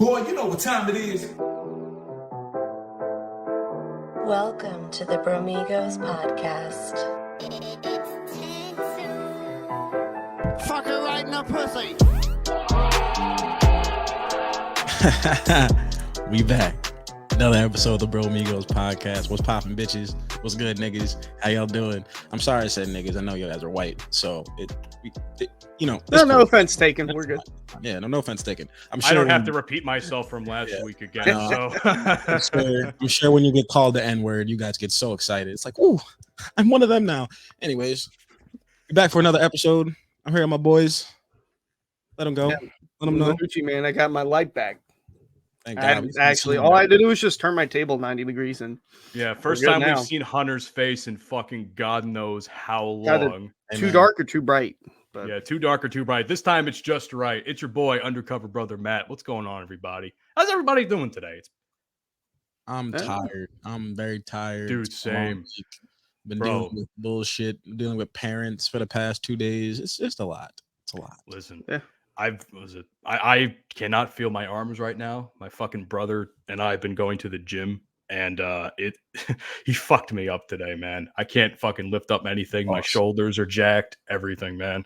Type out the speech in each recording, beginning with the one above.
Boy, you know what time it is. Welcome to the Bromigos podcast. Fuck her right in the pussy. We back. Another episode of the Bromigos podcast. What's poppin', bitches? What's good, niggas? How y'all doing? I'm sorry I said niggas. I know you guys are white, so No cool. offense taken. We're good. Yeah, no offense taken. I'm sure I don't have to repeat myself from last week again. So I'm sure when you get called the N-word, you guys get so excited. It's like, ooh, I'm one of them now. Anyways, we're back for another episode. I'm here with my boys. Let them go. Yeah. Let them know. Gucci, man, I got my light back. Thank I God. actually, all I had to do was just turn my table 90 degrees and yeah, first We're good time now. we've seen Hunter's face in fucking God knows how Got it. long. too Amen. dark or too bright. But Yeah, too dark or too bright. This time it's just right. It's your boy, undercover brother Matt. What's going on, everybody? How's everybody doing today? It's I'm tired. I'm very tired. Dude, It's a long same. week. Been Bro. dealing with bullshit, dealing with parents for the past 2 days. It's just a lot. It's a lot. Listen, Yeah. I cannot feel my arms right now. My fucking brother and I have been going to the gym, and he fucked me up today, man. I can't fucking lift up anything. My Awesome. shoulders are jacked. Everything, man.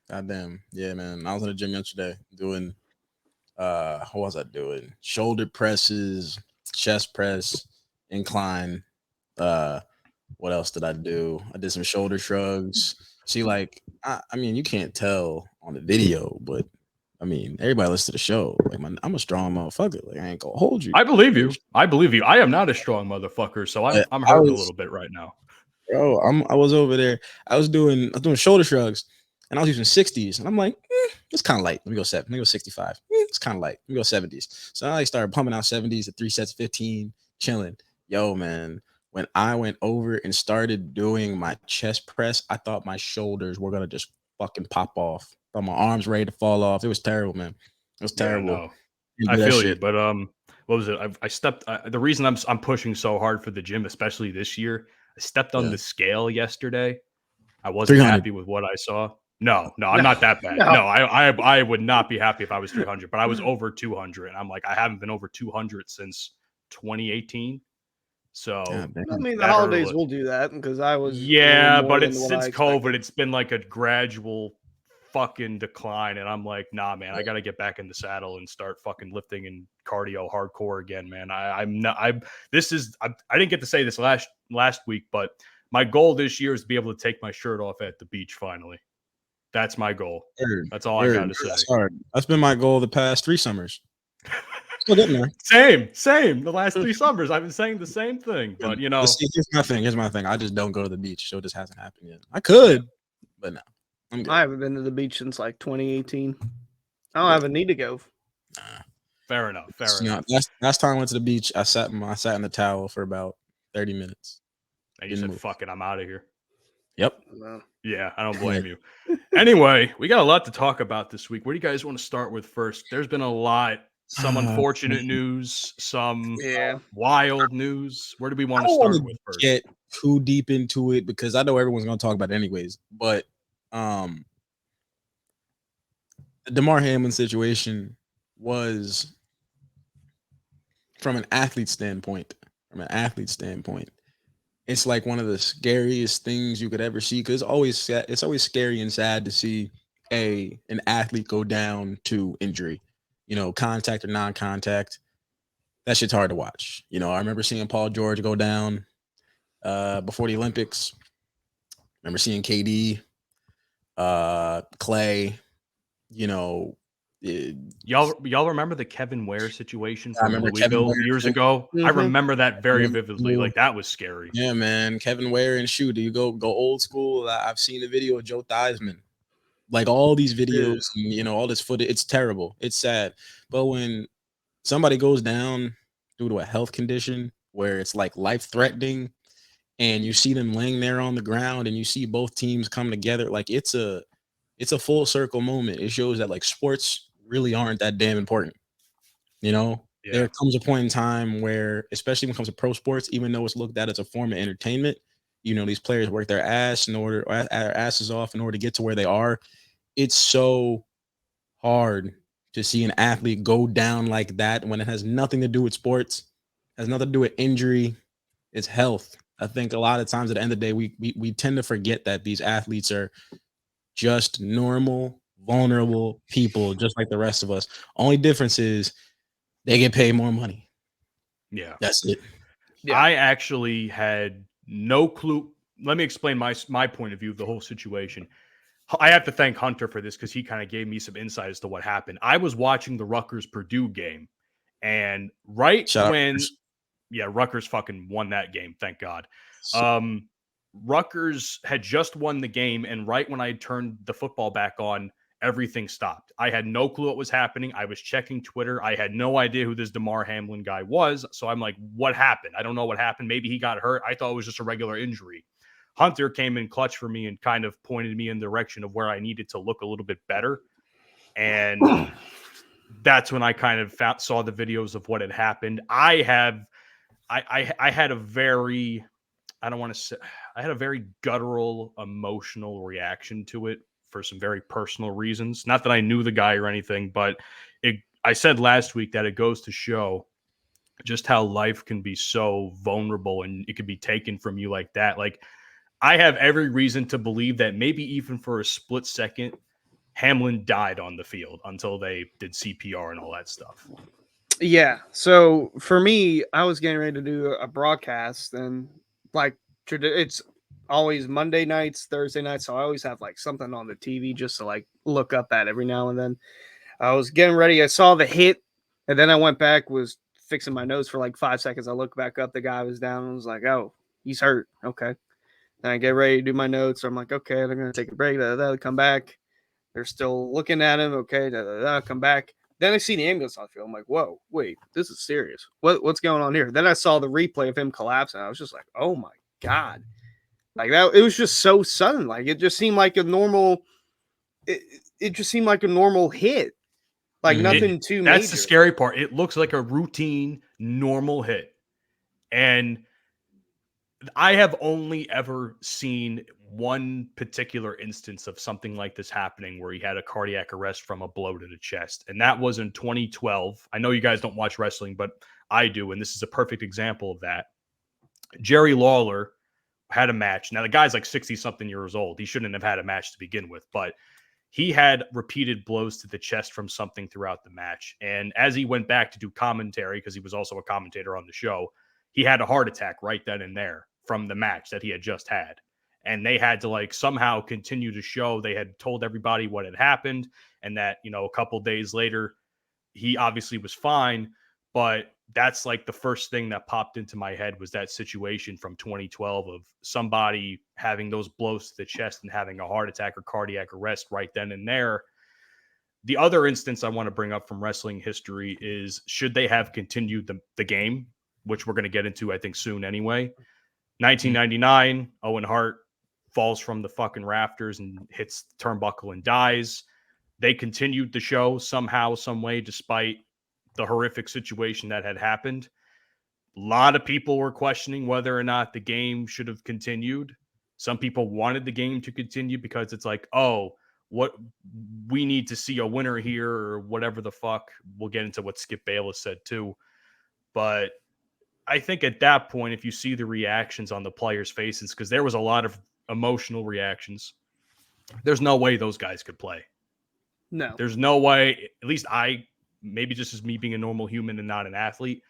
Goddamn. Yeah, man. I was in the gym yesterday doing what was I doing? Shoulder presses, chest press, incline. What else did I do? I did some shoulder shrugs. See, like, I mean, you can't tell on the video, but I mean, everybody listens to the show. Like, I'm a strong motherfucker. Like, I ain't gonna hold you. I believe you. I believe you. I am not a strong motherfucker, so I'm I hurting a was- little bit right now. Bro, I was over there. I was doing shoulder shrugs, and I was using 60s, and I'm like, it's kind of light. Let me go 65. It's kind of light. Let me go 70s. So I started pumping out 70s at 3 sets, 15, chilling. Yo, man, when I went over and started doing my chest press, I thought my shoulders were gonna just fucking pop off. I thought my arms ready to fall off. It was terrible, man. It was terrible. Yeah, no. You I do that feel you, shit. but what was it? I stepped. The reason I'm pushing so hard for the gym, especially this year, I stepped on Yeah. the scale yesterday. I wasn't 300. happy with what I saw. No, I'm not that bad. No. No, I would not be happy if I was 300, but I was over 200, and I'm like, I haven't been over 200 since 2018. So God damn. I mean, the That holidays hurt. will do that because I was. a yeah, little more but than it's what since I expected. COVID, it's been like a gradual fucking decline, and I'm like, nah, man, I gotta get back in the saddle and start fucking lifting and cardio hardcore again, man. I didn't get to say this last week, but my goal this year is to be able to take my shirt off at the beach finally. That's my goal. Word, That's all I word. gotta say. That's hard. That's been my goal the past 3 summers. Still getting there. Same. The last 3 summers, I've been saying the same thing, but you know, But see, here's my thing. I just don't go to the beach, so it just hasn't happened yet. I could, but no. I'm good. I haven't been to the beach since like 2018. I don't have a need to go. fair enough. You know, last time I went to the beach, I sat in the towel for about 30 minutes. And you didn't said, move. "Fuck it, I'm out of here." Yep. No. Yeah, I don't blame you. Anyway, we got a lot to talk about this week. Where do you guys want to start with first? There's been a lot. Some unfortunate news, some Yeah. wild news. Where do we want I to don't want start to with first? get too deep into it because I know everyone's going to talk about it anyways. But the Damar Hamlin situation was, from an athlete standpoint, it's like one of the scariest things you could ever see because it's always scary and sad to see an athlete go down to injury, you know, contact or non-contact. That shit's hard to watch. You know, I remember seeing Paul George go down before the Olympics. Remember seeing KD, Clay, you know. Y'all remember the Kevin Ware situation I from remember Kevin Louisville Ware years too. ago? I Mhm. remember that very Yeah. vividly. Like, that was scary. Yeah, man. Kevin Ware and shoot. Do you go old school? I've seen the video of Joe Theismann. Like all these videos, and, you know, all this footage. It's terrible. It's sad. But when somebody goes down due to a health condition where it's like life threatening, and you see them laying there on the ground, and you see both teams come together, like it's a full circle moment. It shows that like sports really aren't that damn important. You know, Yeah. there comes a point in time where, especially when it comes to pro sports, even though it's looked at as a form of entertainment, you know, these players work their asses off in order to get to where they are. It's so hard to see an athlete go down like that when it has nothing to do with sports, has nothing to do with injury. It's health. I think a lot of times at the end of the day, we tend to forget that these athletes are just normal, vulnerable people, just like the rest of us. Only difference is they get paid more money. Yeah. That's it. Yeah. I actually had no clue. Let me explain my point of view of the whole situation. I have to thank Hunter for this because he kind of gave me some insight as to what happened. I was watching the Rutgers-Purdue game, and Rutgers fucking won that game, thank God. Rutgers had just won the game, and right when I turned the football back on, everything stopped. I had no clue what was happening. I was checking Twitter. I had no idea who this Damar Hamlin guy was. So I'm like, what happened? I don't know what happened. Maybe he got hurt. I thought it was just a regular injury. Hunter came in clutch for me and kind of pointed me in the direction of where I needed to look a little bit better. And that's when I kind of saw the videos of what had happened. I had a very, I had a very guttural, emotional reaction to it for some very personal reasons. Not that I knew the guy or anything, but I said last week that it goes to show just how life can be so vulnerable and it could be taken from you like that. Like, I have every reason to believe that maybe even for a split second, Hamlin died on the field until they did CPR and all that stuff. Yeah. So for me, I was getting ready to do a broadcast, and like it's always Monday nights, Thursday nights. So I always have like something on the TV just to like look up at every now and then. I was getting ready. I saw the hit, and then I went back, was fixing my nose for like 5 seconds. I looked back up. The guy was down. I was like, oh, he's hurt. Okay. Then I get ready to do my notes. I'm like, okay, they're going to take a break. Come back. They're still looking at him. Okay. Come back. Then I see the ambulance on the field. I'm like, whoa, wait, this is serious. What's going on here? Then I saw the replay of him collapsing. I was just like, oh my God. Like that, it was just so sudden. Like it just seemed like a normal, it just seemed like a normal hit. Like nothing too major. That's the scary part. It looks like a routine, normal hit. And I have only ever seen one particular instance of something like this happening where he had a cardiac arrest from a blow to the chest. And that was in 2012. I know you guys don't watch wrestling, but I do. And this is a perfect example of that. Jerry Lawler had a match. Now, the guy's like 60-something years old. He shouldn't have had a match to begin with, but he had repeated blows to the chest from something throughout the match. And as he went back to do commentary, because he was also a commentator on the show, he had a heart attack right then and there from the match that he had just had. And they had to like somehow continue to show. They had told everybody what had happened and that, you know, a couple days later, he obviously was fine. But that's like the first thing that popped into my head was that situation from 2012 of somebody having those blows to the chest and having a heart attack or cardiac arrest right then and there. The other instance I want to bring up from wrestling history is should they have continued the game, which we're going to get into, I think, soon anyway. 1999, Owen Hart falls from the fucking rafters and hits the turnbuckle and dies. They continued the show somehow, some way, despite the horrific situation that had happened. A lot of people were questioning whether or not the game should have continued. Some people wanted the game to continue because it's like, oh, what we need to see a winner here or whatever the fuck. We'll get into what Skip Bayless said too. But I think at that point, if you see the reactions on the players' faces, because there was a lot of emotional reactions, there's no way those guys could play. No. There's no way, at least maybe just as me being a normal human and not an athlete,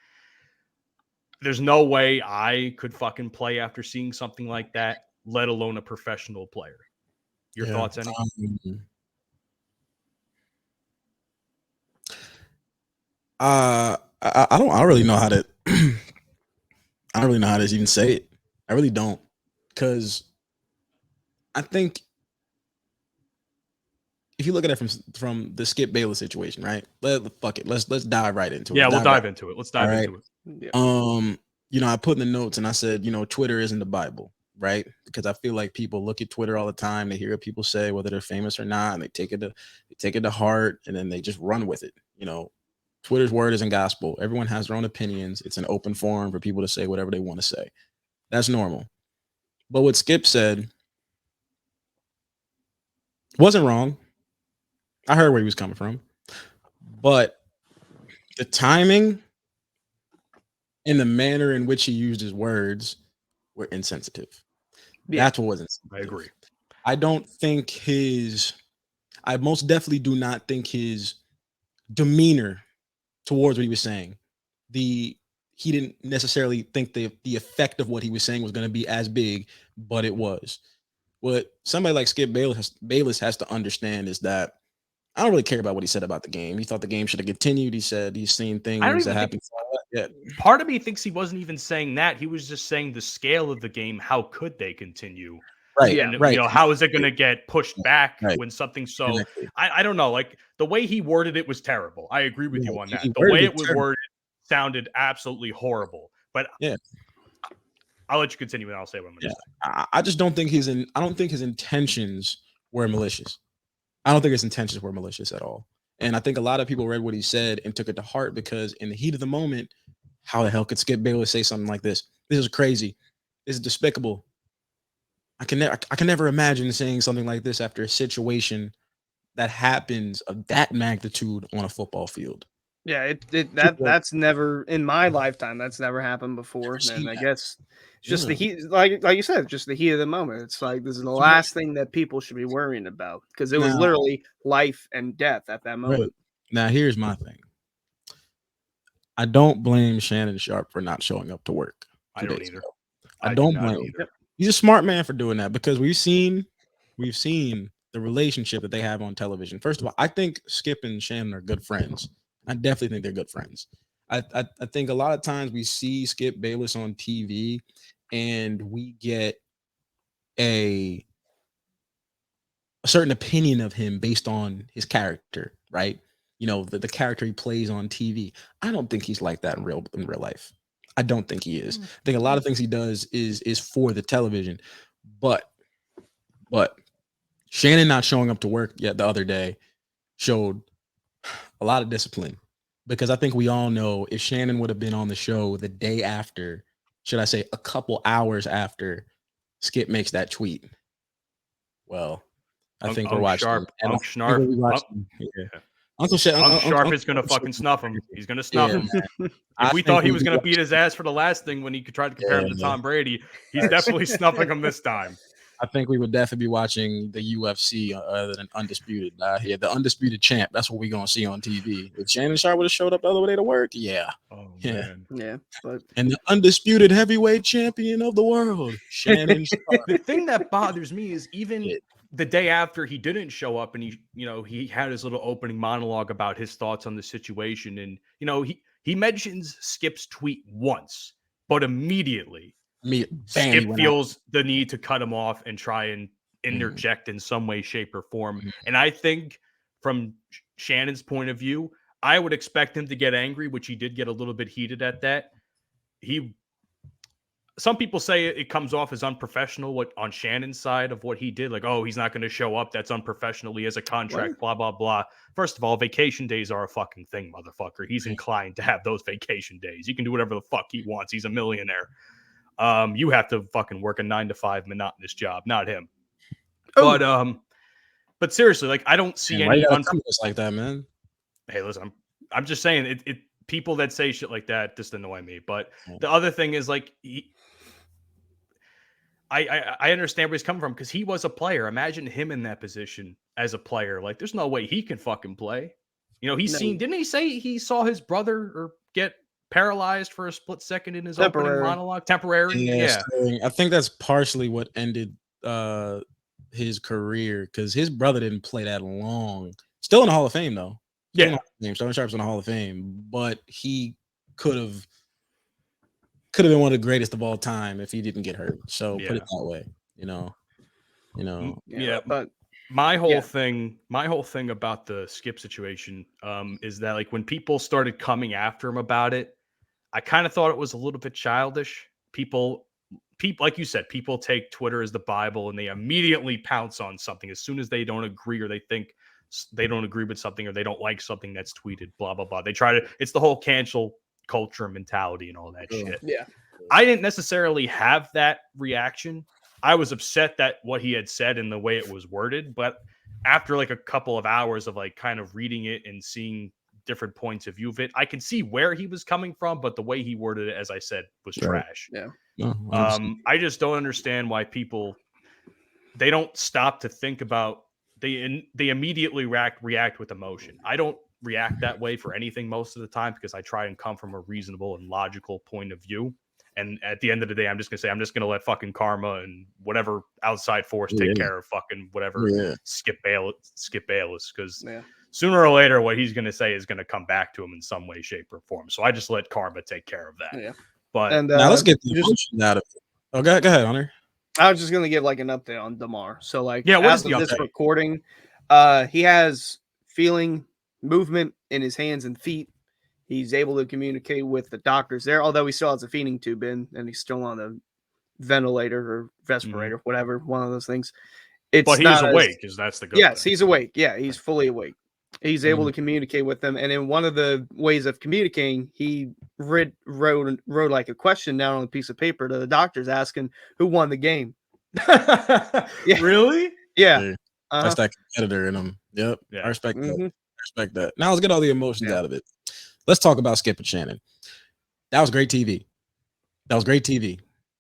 there's no way I could fucking play after seeing something like that, let alone a professional player. Your thoughts, any? I don't really know how to I don't really know how to even say it. I really don't. Because I think if you look at it from the Skip Bayless situation, right? Fuck it. Let's dive right into it. Yeah, we'll dive into it. Let's dive into it. Yeah. You know, I put in the notes and I said, you know, Twitter isn't the Bible, right? Because I feel like people look at Twitter all the time. They hear what people say, whether they're famous or not, and they take it to heart, and then they just run with it. You know, Twitter's word isn't gospel. Everyone has their own opinions. It's an open forum for people to say whatever they want to say. That's normal. But what Skip said wasn't wrong. I heard where he was coming from. But the timing and the manner in which he used his words were insensitive. Yeah. That's what was insensitive. I agree. I most definitely do not think his demeanor towards what he was saying, he didn't necessarily think the effect of what he was saying was going to be as big, but it was. What somebody like Skip Bayless has to understand is that I don't really care about what he said about the game. He thought the game should have continued. He said he's seen things that happened. Part of me thinks he wasn't even saying that. He was just saying the scale of the game. How could they continue? Right. And, right. How is it going to get pushed back Right. when something so... Exactly. I don't know. Like, the way he worded it was terrible. I agree with you on that. The worded way it it was terrible. worded sounded absolutely horrible. But yeah, I'll let you continue and I'll say what I'm going to say. I just don't think I don't think his intentions were malicious. I don't think his intentions were malicious at all. And I think a lot of people read what he said and took it to heart because in the heat of the moment, how the hell could Skip Bayless say something like this? This is crazy. This is despicable. I can never imagine saying something like this after a situation that happens of that magnitude on a football field. Yeah, that's never in my lifetime. That's never happened before. And I guess it's just the heat, like you said, just the heat of the moment. It's like this is the last thing that people should be worrying about because it was literally life and death at that moment. Right. Now, here's my thing. I don't blame Shannon Sharp for not showing up to work. I don't either. I don't blame him. He's a smart man for doing that because we've seen the relationship that they have on television. First of all, I think Skip and Shannon are good friends. I definitely think they're good friends. I think a lot of times we see Skip Bayless on TV and we get a certain opinion of him based on his character, right? You know, the character he plays on TV. I don't think he's like that in real life. I don't think he is. I think a lot of things he does is for the television. But Shannon not showing up to work yet the other day showed a lot of discipline because I think we all know if Shannon would have been on the show the day after, should I say a couple hours after Skip makes that tweet. Well, I think we're watching. Uncle Sharp is going to fucking snuff him. He's going to snuff him. If we thought he was going to beat his ass for the last thing when he tried to compare him to Tom Brady, he's definitely snuffing him this time. I think we would definitely be watching the UFC other than Undisputed. The Undisputed Champ. That's what we're going to see on TV. If Shannon Sharp would have showed up the other day to work, man. But and the Undisputed Heavyweight Champion of the world, Shannon Sharp. The thing that bothers me is even the day after he didn't show up and he had his little opening monologue about his thoughts on the situation. And, he mentions Skip's tweet once, but immediately Skip feels the need to cut him off and try and interject in some way, shape, or form. And I think from Shannon's point of view, I would expect him to get angry, which he did get a little bit heated at that. Some people say it comes off as unprofessional on Shannon's side of what he did. Like, oh, he's not going to show up. That's unprofessional. He has a contract, blah, blah, blah. First of all, vacation days are a fucking thing, motherfucker. He's inclined to have those vacation days. He can do whatever the fuck he wants. He's a millionaire. You have to fucking work a 9-to-5 monotonous job, not him. Oh. But seriously, like, I don't see any like that, man. Hey, listen, I'm just saying it people that say shit like that just annoy me. But the other thing is, like, I understand where he's coming from because he was a player. Imagine him in that position as a player. Like, there's no way he can fucking play. Didn't he say he saw his brother get paralyzed for a split second in his opening monologue? Temporary. Yeah. I think that's partially what ended his career because his brother didn't play that long. Still in the Hall of Fame, though. Shannon Sharp's in the Hall of Fame, but he could have been one of the greatest of all time if he didn't get hurt. So put it that way, But my whole thing about the Skip situation is that, like, when people started coming after him about it, I kind of thought it was a little bit childish. People, like you said, people take Twitter as the Bible and they immediately pounce on something as soon as they don't agree or they think they don't agree with something or they don't like something that's tweeted, blah, blah, blah. They try to, it's the whole cancel culture mentality and all that shit. Yeah. I didn't necessarily have that reaction. I was upset that what he had said and the way it was worded, but after like a couple of hours of like kind of reading it and seeing different points of view of it. I can see where he was coming from, but the way he worded it, as I said, was trash. Yeah. No, I just don't understand why people, they don't stop to think about, they immediately react with emotion. I don't react that way for anything most of the time because I try and come from a reasonable and logical point of view. And at the end of the day, I'm just going to let fucking karma and whatever outside force take care of fucking whatever Skip Bayless. Because sooner or later, what he's going to say is going to come back to him in some way, shape, or form. So I just let karma take care of that. Yeah. But now let's get the emotions out of it. Oh, go ahead, Hunter. I was just going to give like an update on Damar. So like, what is the this update? recording, he has feeling, movement in his hands and feet. He's able to communicate with the doctors there, although he still has a feeding tube in and he's still on the ventilator or respirator, whatever, one of those things. But he is awake, because that's the good thing. He's awake. Yeah, he's fully awake. He's able to communicate with them. And in one of the ways of communicating, he wrote like a question down on a piece of paper to the doctors asking who won the game. Really? Yeah. That's that competitor in him. Yep. Yeah. I respect that. I respect that. Now let's get all the emotions out of it. Let's talk about Skip and Shannon. That was great TV.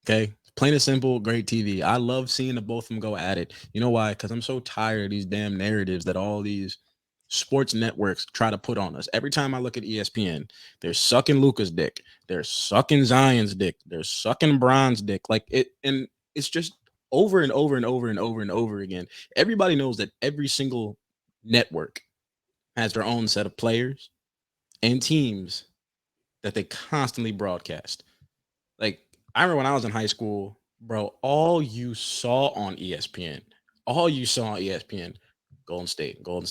Okay. Plain and simple, great TV. I love seeing the both of them go at it. You know why? Because I'm so tired of these damn narratives that all these sports networks try to put on us. Every time I look at ESPN, they're sucking Luka's dick. They're sucking Zion's dick. They're sucking Bron's dick. Like it, and it's just over and over and over and over and over again. Everybody knows that every single network has their own set of players and teams that they constantly broadcast. Like, I remember when I was in high school, bro, all you saw on ESPN, Golden State. Tom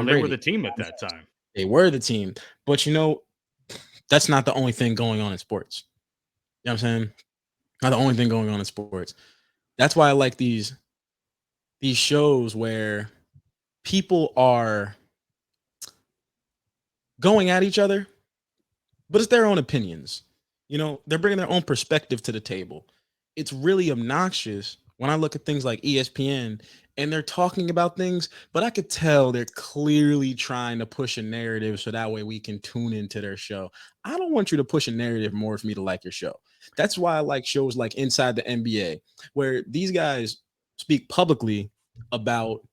Brady. They were the team at that time. They were the team. But, you know, that's not the only thing going on in sports. You know what I'm saying? Not the only thing going on in sports. That's why I like these shows where people are going at each other, but it's their own opinions. You know, they're bringing their own perspective to the table. It's really obnoxious when I look at things like ESPN and they're talking about things, but I could tell they're clearly trying to push a narrative so that way we can tune into their show. I don't want you to push a narrative more for me to like your show. That's why I like shows like Inside the NBA, where these guys speak publicly about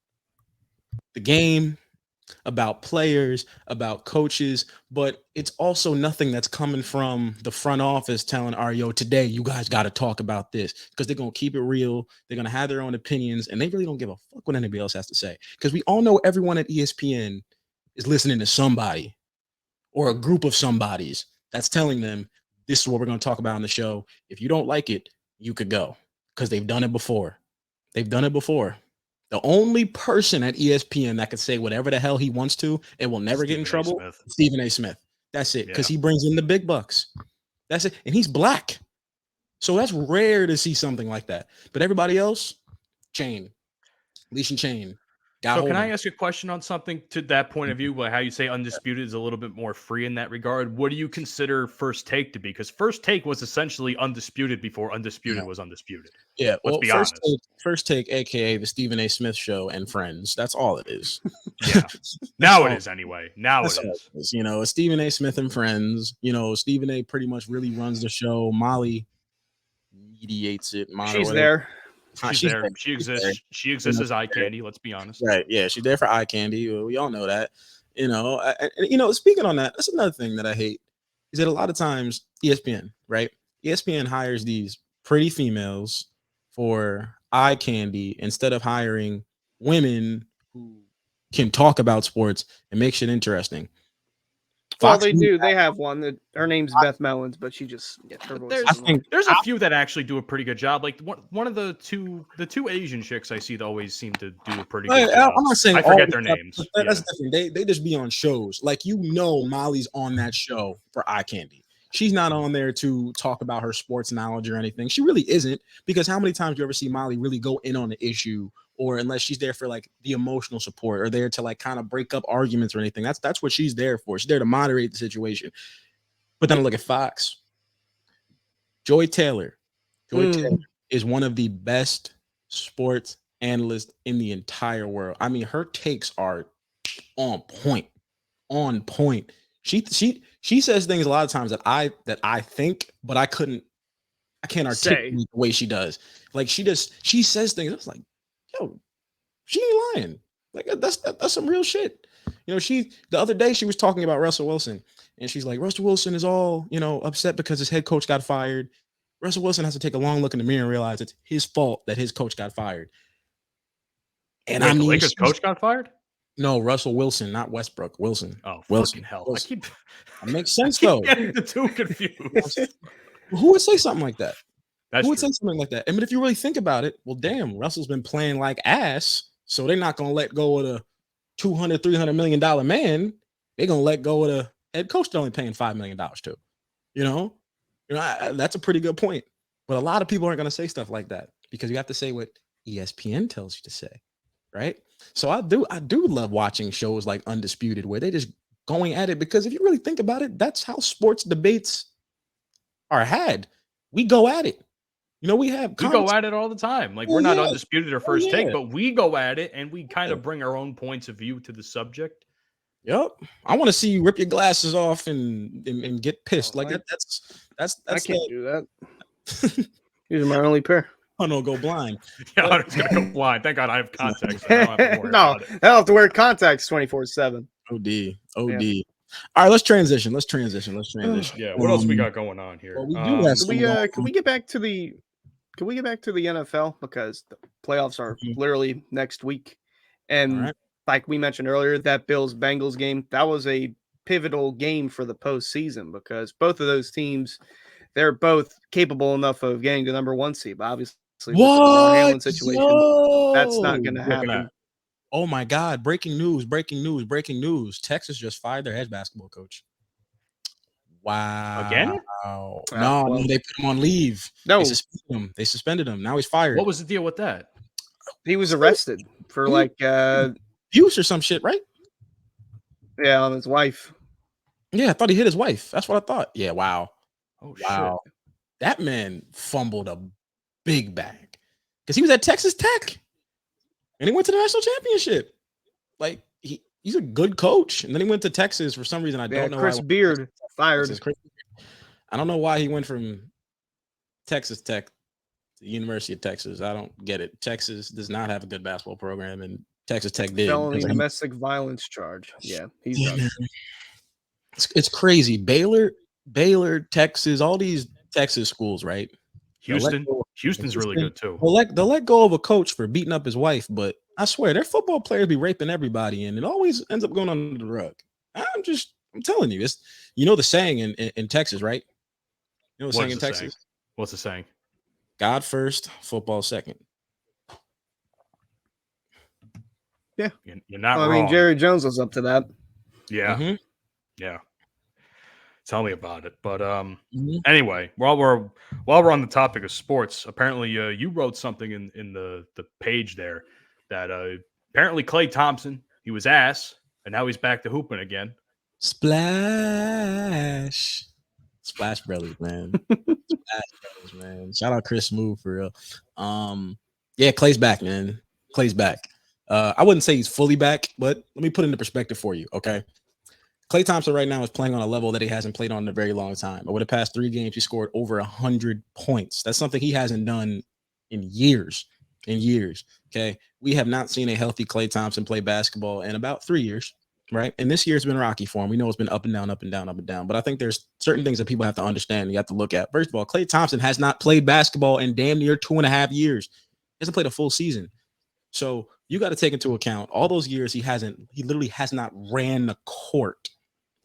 the game, about players, about coaches, but it's also nothing that's coming from the front office telling Ario, today you guys got to talk about this, because they're going to keep it real. They're going to have their own opinions, and they really don't give a fuck what anybody else has to say, because we all know everyone at ESPN is listening to somebody or a group of somebodies that's telling them this is what we're going to talk about on the show. If you don't like it, you could go, because they've done it before. The only person at ESPN that could say whatever the hell he wants to and will never get in trouble, Stephen A. Smith. That's it, because he brings in the big bucks. That's it, and he's black. So that's rare to see something like that. But everybody else, Leash and Chain. So can I ask you a question on something to that point of view, like how you say Undisputed is a little bit more free in that regard? What do you consider First Take to be? Because First Take was essentially Undisputed before Undisputed was Undisputed. Yeah, let's be honest. First Take, aka the Stephen A. Smith Show and Friends. That's all it is. Yeah. Now it is anyway. Now it is. You know, Stephen A. Smith and Friends. You know, Stephen A. pretty much really runs the show. Molly mediates it. She's there. She's there. She exists. She exists as eye candy. Let's be honest. Right. Yeah. She's there for eye candy. We all know that. You know. You know. Speaking on that, that's another thing that I hate is that a lot of times ESPN, right? ESPN hires these pretty females for eye candy instead of hiring women who can talk about sports and make shit interesting. Well, they do. They have one that her name's Beth Mellons, but she just her voice. There's a few that actually do a pretty good job. Like one of the two Asian chicks I see that always seem to do a pretty good job. I'm not saying I forget their names. That's different. They just be on shows. Like, you know, Molly's on that show for eye candy. She's not on there to talk about her sports knowledge or anything. She really isn't, because how many times do you ever see Molly really go in on the issue, or unless she's there for like the emotional support or there to like kind of break up arguments or anything? That's what she's there for. She's there to moderate the situation. But then I look at Fox. Joy Taylor is one of the best sports analysts in the entire world. I mean, her takes are on point. On point. She says things a lot of times that I think, but I can't articulate the way she does. Like she says things. I was like, yo, she ain't lying. Like that's some real shit. You know, the other day she was talking about Russell Wilson, and she's like, Russell Wilson is all, upset because his head coach got fired. Russell Wilson has to take a long look in the mirror and realize it's his fault that his coach got fired. And the Lakers coach got fired? No, Russell Wilson, not Westbrook. Wilson. Oh, Wilson. Fucking hell! Wilson. That makes sense though. Getting the two confused. Who would say something like that? Who would say something like that? I mean, if you really think about it, well, damn, Russell's been playing like ass, so they're not going to let go of the $200-300 million man. They're going to let go of the head coach they're only paying $5 million to. That's a pretty good point. But a lot of people aren't going to say stuff like that because you have to say what ESPN tells you to say, right? So I do love watching shows like Undisputed where they just going at it, because if you really think about it, that's how sports debates are had. We go at it. We go at it all the time. Like we're not Undisputed or First Take, but we go at it and we kind of bring our own points of view to the subject. Yep. I want to see you rip your glasses off and get pissed. Like that's I can't do that. These are my only pair. Oh no, go blind. Yeah, I'm just gonna go blind. Thank God I have contacts. So I don't have to worry about it. I don't have to wear contacts 24/7. OD. Yeah. All right, let's transition. Yeah. What else we got going on here? Well, can we get back to the NFL, because the playoffs are literally next week, and like we mentioned earlier, that Bills-Bengals game, that was a pivotal game for the postseason because both of those teams, they're both capable enough of getting the number 1 seed. But obviously, with the Damar Hamlin situation, that's not going to happen. Oh my God! Breaking news! Texas just fired their head basketball coach. Wow! Again? No, they put him on leave. No, they suspended him. Now he's fired. What was the deal with that? He was arrested for abuse or some shit, right? Yeah, on his wife. Yeah, I thought he hit his wife. That's what I thought. Yeah, wow. Oh, wow. Shit. That man fumbled a big bag because he was at Texas Tech and he went to the national championship. Like he's a good coach, and then he went to Texas for some reason. I don't know. Chris Beard fired. I don't know why he went from Texas Tech to the University of Texas. I don't get it. Texas does not have a good basketball program, and Texas Tech did. Felony domestic violence charge. Yeah, he's done. It's crazy. Baylor, Texas, all these Texas schools, right? Houston's really good too. They'll let go of a coach for beating up his wife, but I swear their football players be raping everybody, and it always ends up going under the rug. I'm telling you, it's the saying in Texas, right? You know the saying in Texas? What's the saying? God first, football second. Yeah, you're not wrong. I mean, Jerry Jones was up to that. Yeah, yeah. Tell me about it. But anyway, while we're on the topic of sports, apparently you wrote something in the page there that apparently Klay Thompson, he was ass, and now he's back to hooping again. Splash Brothers, man. Splash Brothers, man. Shout out Chris Smooth for real. Yeah, Klay's back, man. Klay's back. I wouldn't say he's fully back, but let me put it into perspective for you, okay? Klay Thompson right now is playing on a level that he hasn't played on in a very long time. Over the past 3 games, he scored over 100 points. That's something he hasn't done in years. Okay, we have not seen a healthy Klay Thompson play basketball in about 3 years, right? And this year's been rocky for him. We know it's been up and down. But I think there's certain things that people have to understand. You have to look at. First of all, Klay Thompson has not played basketball in damn near 2.5 years. He hasn't played a full season. So you got to take into account all those years he literally has not ran the court.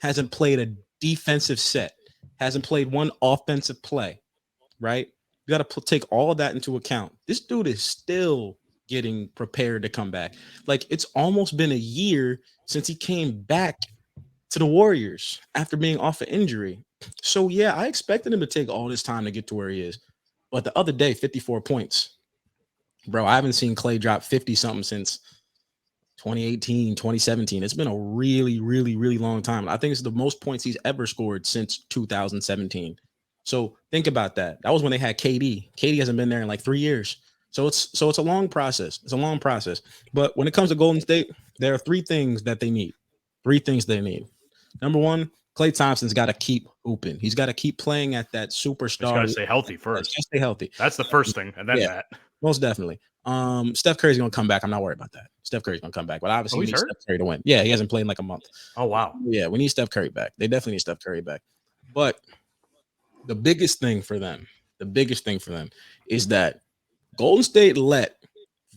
Hasn't played a defensive set, hasn't played one offensive play, right? You got to take all of that into account. This dude is still getting prepared to come back. Like, it's almost been a year since he came back to the Warriors after being off an injury. So, yeah, I expected him to take all this time to get to where he is. But the other day, 54 points. Bro, I haven't seen Klay drop 50-something since 2018, 2017. It's been a really, really, really long time. I think it's the most points he's ever scored since 2017. So think about that. That was when they had KD. KD hasn't been there in like 3 years. So it's a long process. But when it comes to Golden State, there are 3 things that they need. 3 things they need. Number 1, Klay Thompson's got to keep hooping. He's got to keep playing at that superstar. He's got to stay healthy first. Just stay healthy. That's the first thing, and then that. Most definitely. Steph Curry's gonna come back. I'm not worried about that. Steph Curry's gonna come back, but obviously we need Steph Curry to win. Yeah, he hasn't played in like a month. Oh wow. Yeah, we need Steph Curry back. They definitely need Steph Curry back. But the biggest thing for them is that Golden State let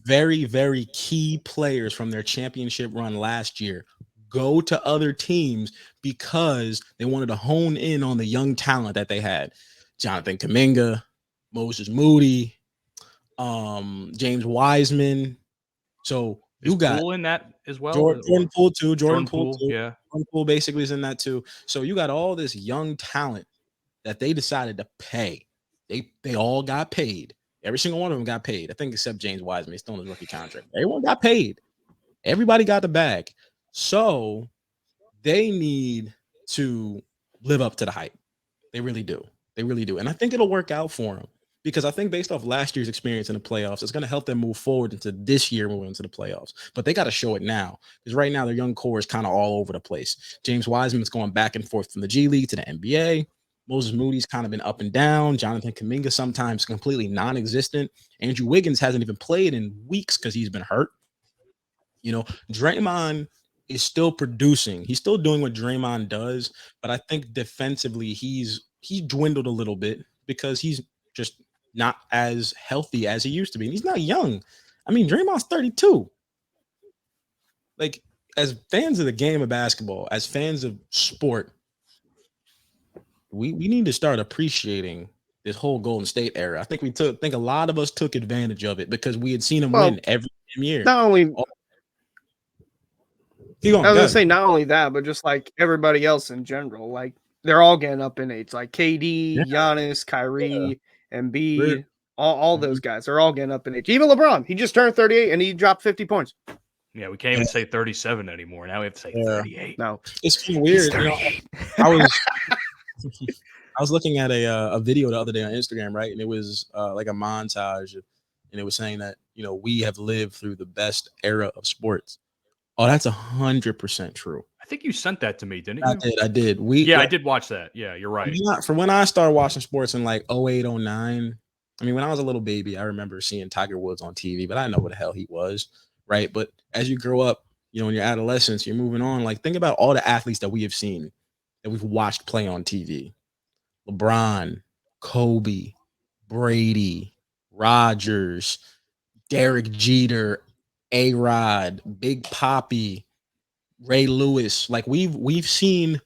very, very key players from their championship run last year go to other teams because they wanted to hone in on the young talent that they had. Jonathan Kuminga, Moses Moody, James Wiseman. So you got Poole in that as well. Jordan Poole too. Jordan Poole too. Yeah. Jordan Poole basically is in that too. So you got all this young talent that they decided to pay. They all got paid. Every single one of them got paid. I think except James Wiseman. He's still on his rookie contract. Everyone got paid. Everybody got the bag. So they need to live up to the hype. They really do. They really do. And I think it'll work out for them. Because I think based off last year's experience in the playoffs, it's going to help them move forward into this year moving into the playoffs. But they got to show it now. Because right now, their young core is kind of all over the place. James Wiseman's going back and forth from the G League to the NBA. Moses Moody's kind of been up and down. Jonathan Kuminga sometimes completely non-existent. Andrew Wiggins hasn't even played in weeks because he's been hurt. You know, Draymond is still producing. He's still doing what Draymond does. But I think defensively, he dwindled a little bit because he's just not as healthy as he used to be. And he's not young. I mean, Draymond's 32. Like, as fans of the game of basketball, as fans of sport, we need to start appreciating this whole Golden State era. I think a lot of us took advantage of it because we had seen him win every year. Not only I was gonna say not only that, but just like everybody else in general. Like they're all getting up in age. Like KD, Giannis, Kyrie, Embiid, all those guys. They're all getting up in age. Even LeBron, he just turned 38 and he dropped 50 points. Yeah, we can't even say 37 anymore. Now we have to say 38. No, it's kind of weird. You know, I was looking at a video the other day on Instagram, right? And it was like a montage, and it was saying that, you know, we have lived through the best era of sports. Oh, that's 100% true. I think you sent that to me, didn't you? I did. I did watch that. Yeah, you're right. For when I started watching sports in like 08, 09, I mean, when I was a little baby, I remember seeing Tiger Woods on TV, but I didn't know what the hell he was, right? But as you grow up, you know, in your adolescence, you're moving on. Like, think about all the athletes that we have seen, that we've watched play on TV. LeBron, Kobe, Brady, Rodgers, Derek Jeter, A-Rod, Big Papi, Ray Lewis. Like we've seen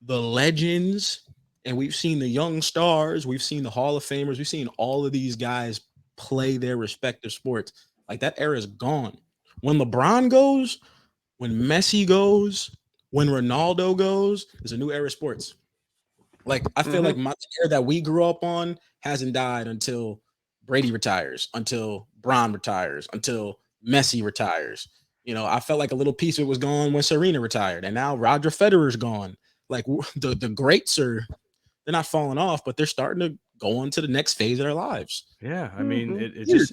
the legends and we've seen the young stars. We've seen the Hall of Famers. We've seen all of these guys play their respective sports. Like that era is gone. When LeBron goes, when Messi goes, when Ronaldo goes, there's a new era of sports. Like, I feel like my era that we grew up on hasn't died until Brady retires, until Bron retires, until Messi retires. You know, I felt like a little piece of it was gone when Serena retired, and now Roger Federer's gone. Like, the greats they're not falling off, but they're starting to go on to the next phase of their lives. Yeah, I mean, it is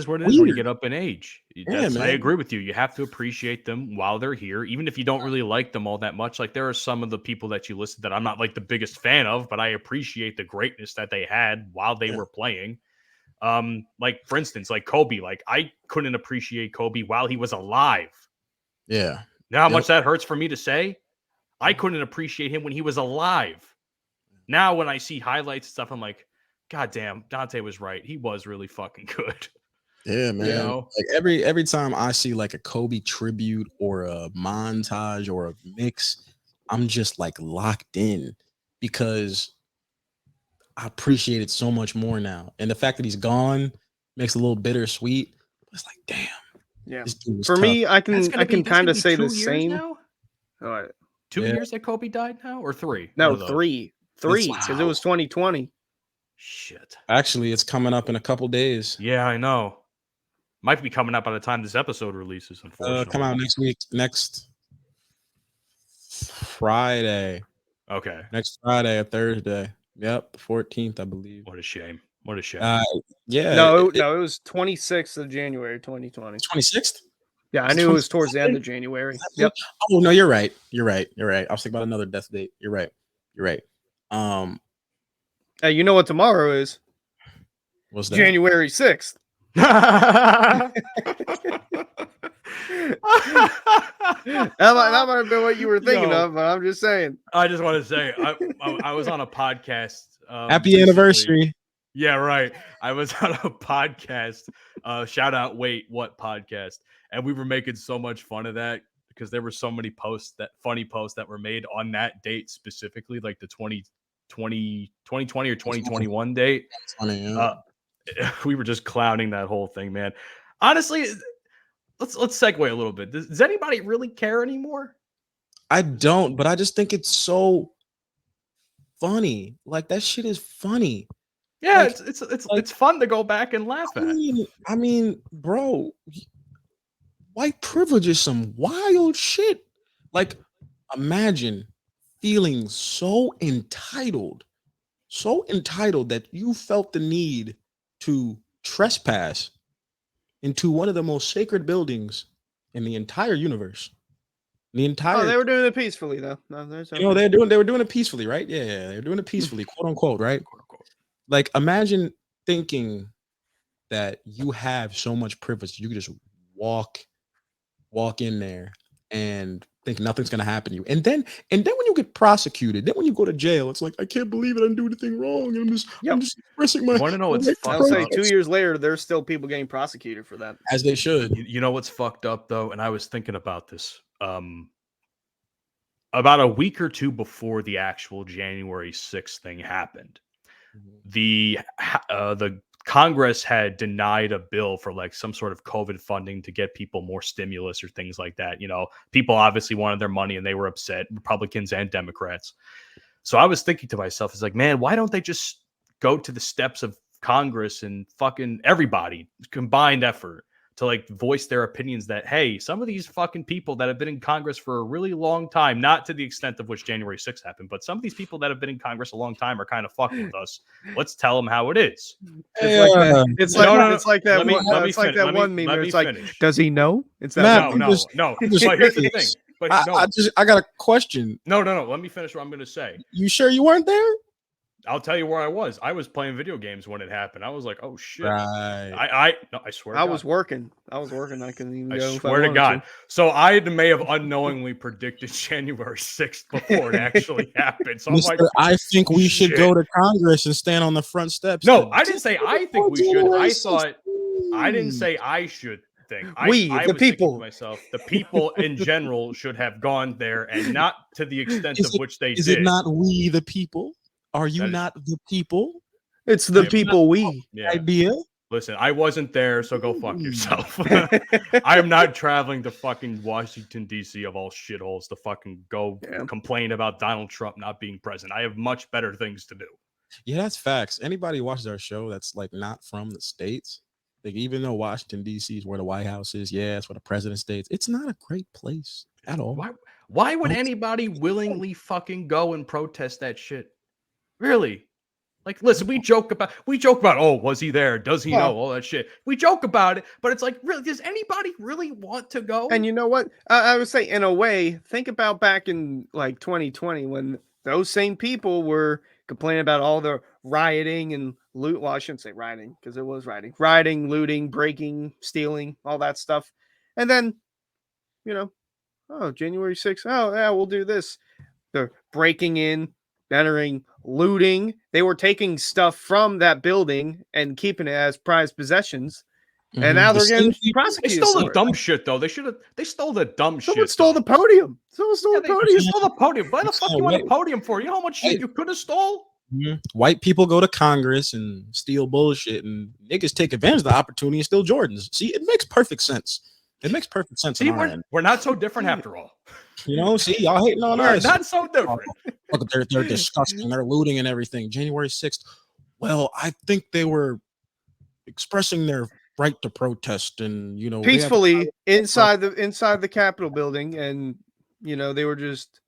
what it is when you get up in age. I agree with you. You have to appreciate them while they're here, even if you don't really like them all that much. Like there are some of the people that you listed that I'm not like the biggest fan of, but I appreciate the greatness that they had while they were playing. Like for instance, like Kobe. Like I couldn't appreciate Kobe while he was alive. Yeah. Now how much that hurts for me to say? I couldn't appreciate him when he was alive. Now, when I see highlights and stuff, I'm like, God damn, Dante was right. He was really fucking good. Yeah, man. You know? Like every time I see like a Kobe tribute or a montage or a mix, I'm just like locked in because I appreciate it so much more now. And the fact that he's gone makes it a little bittersweet. It's like, damn. Yeah. For me, I can kind of say the same. Now? 2 years that Kobe died now, or 3? No, 3. 3 because it was 2020. Shit. Actually, it's coming up in a couple days. Yeah, I know. Might be coming up by the time this episode releases, unfortunately. Come out next week, next Friday. Okay. Next Friday or Thursday. Yep, the 14th, I believe. What a shame. Yeah. No, it was 26th of January, 2020. 26th? Yeah, I knew it was towards the end of January. Yep. Oh no, you're right. You're right. I was thinking about another death date. You're right. Hey, you know what tomorrow is? What's that? January 6th. That might have been what you were thinking of, but I'm just saying. I just want to say I was on a podcast. Happy recently. anniversary. Yeah, right. I was on a podcast. Shout out, wait, what podcast? And we were making so much fun of that because there were so many funny posts that were made on that date specifically, like the 2020 or 2021 date. That's funny, yeah. We were just clowning that whole thing, man. Honestly, let's segue a little bit. Does anybody really care anymore? I don't, but I just think it's so funny. Like that shit is funny. Yeah, like, it's fun to go back and laugh at. I mean, bro, white privilege is some wild shit. Like, imagine feeling so entitled that you felt the need to trespass into one of the most sacred buildings in the entire universe. They were doing it peacefully, though. No, they were doing it peacefully, right? Yeah, they were doing it peacefully, quote unquote, right? Quote unquote. Like, imagine thinking that you have so much privilege, you could just walk in there and think nothing's gonna happen to you. And then when you get prosecuted, then when you go to jail, it's like, I can't believe it, I didn't do anything wrong. I'm just expressing my. You want to know what's fucked I'll say up? 2 years later, there's still people getting prosecuted for that. As they should. You know what's fucked up though, and I was thinking about this. About a week or two before the actual January 6th thing happened, the Congress had denied a bill for like some sort of COVID funding to get people more stimulus or things like that. You know, people obviously wanted their money and they were upset, Republicans and Democrats. So I was thinking to myself, it's like, man, why don't they just go to the steps of Congress and fucking everybody, combined effort, to like voice their opinions that, hey, some of these fucking people that have been in Congress for a really long time, not to the extent of which January 6th happened, but some of these people that have been in Congress a long time are kind of fucking with us. Let's tell them how it is. It's like that one meme. It's like, does he know? It's that no. But here's the thing. But I got a question. No. Let me finish what I'm going to say. You sure you weren't there? I'll tell you where I was. I was playing video games when it happened. I was like, "Oh shit!" Right. I swear. I was working. I couldn't even go. I swear to God. So I may have unknowingly predicted January 6th before it actually happened. So I'm like, I think we should go to Congress and stand on the front steps. No, I didn't say I think we should. I didn't say I should think. I the people, myself, the people in general should have gone there, and not to the extent of which they did. Is it not we the people? Are you not the people? It's the people we. Idea. Listen, I wasn't there, so go fuck yourself. I am not traveling to fucking Washington, D.C. of all shitholes to fucking go complain about Donald Trump not being president. I have much better things to do. Yeah, that's facts. Anybody who watches our show that's like not from the States, like even though Washington, D.C. is where the White House is, it's where the president stays. It's not a great place at all. Why would anybody willingly fucking go and protest that shit? Really? Like, listen, we joke about, oh, was he there? Does he know all that shit? We joke about it, but it's like, really, does anybody really want to go? And you know what? I would say, in a way, think about back in like 2020 when those same people were complaining about all the rioting and loot. Well, I shouldn't say rioting because it was rioting, looting, breaking, stealing, all that stuff. And then, January 6th. Oh, yeah, we'll do this. They're breaking in, entering, looting. They were taking stuff from that building and keeping it as prized possessions. And now they're getting prosecuted. They stole the dumb shit, though. They stole the dumb shit. Someone stole the podium. Someone stole the podium. Stole the podium. Why the fuck you want a podium for? You know how much shit you could have stole? White people go to Congress and steal bullshit, and niggas take advantage of the opportunity and steal Jordans. See, it makes perfect sense. See, we're not so different after all. See, y'all hating on us. Not so different. Look, they're disgusting. They're looting and everything. January 6th. Well, I think they were expressing their right to protest and peacefully inside the Capitol building, and they were just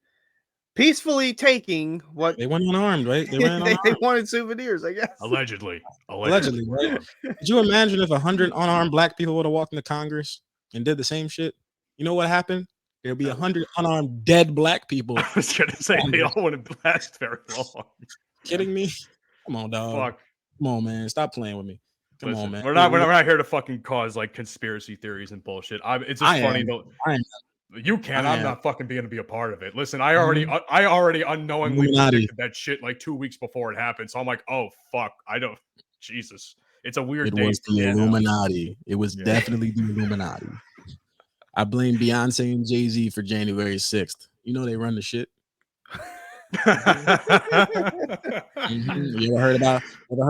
peacefully taking what they went unarmed, right? They wanted souvenirs, I guess. Allegedly, right? Could you imagine if 100 unarmed black people would have walked into Congress and did the same shit? You know what happened? There'll be 100 unarmed dead black people. I was gonna say they all wouldn't last very long. Kidding me? Come on, dog. Fuck. Come on, man. Stop playing with me. Come Listen, on, man. we're not here to fucking cause like conspiracy theories and bullshit. It's just funny though. You can. I'm not fucking being to be a part of it. Listen, I already unknowingly predicted that shit like 2 weeks before it happened. So I'm like, oh fuck, I don't. Jesus, it's a weird. It was the Illuminati. It was definitely the Illuminati. I blame Beyonce and Jay-Z for January 6th. You know they run the shit. You ever heard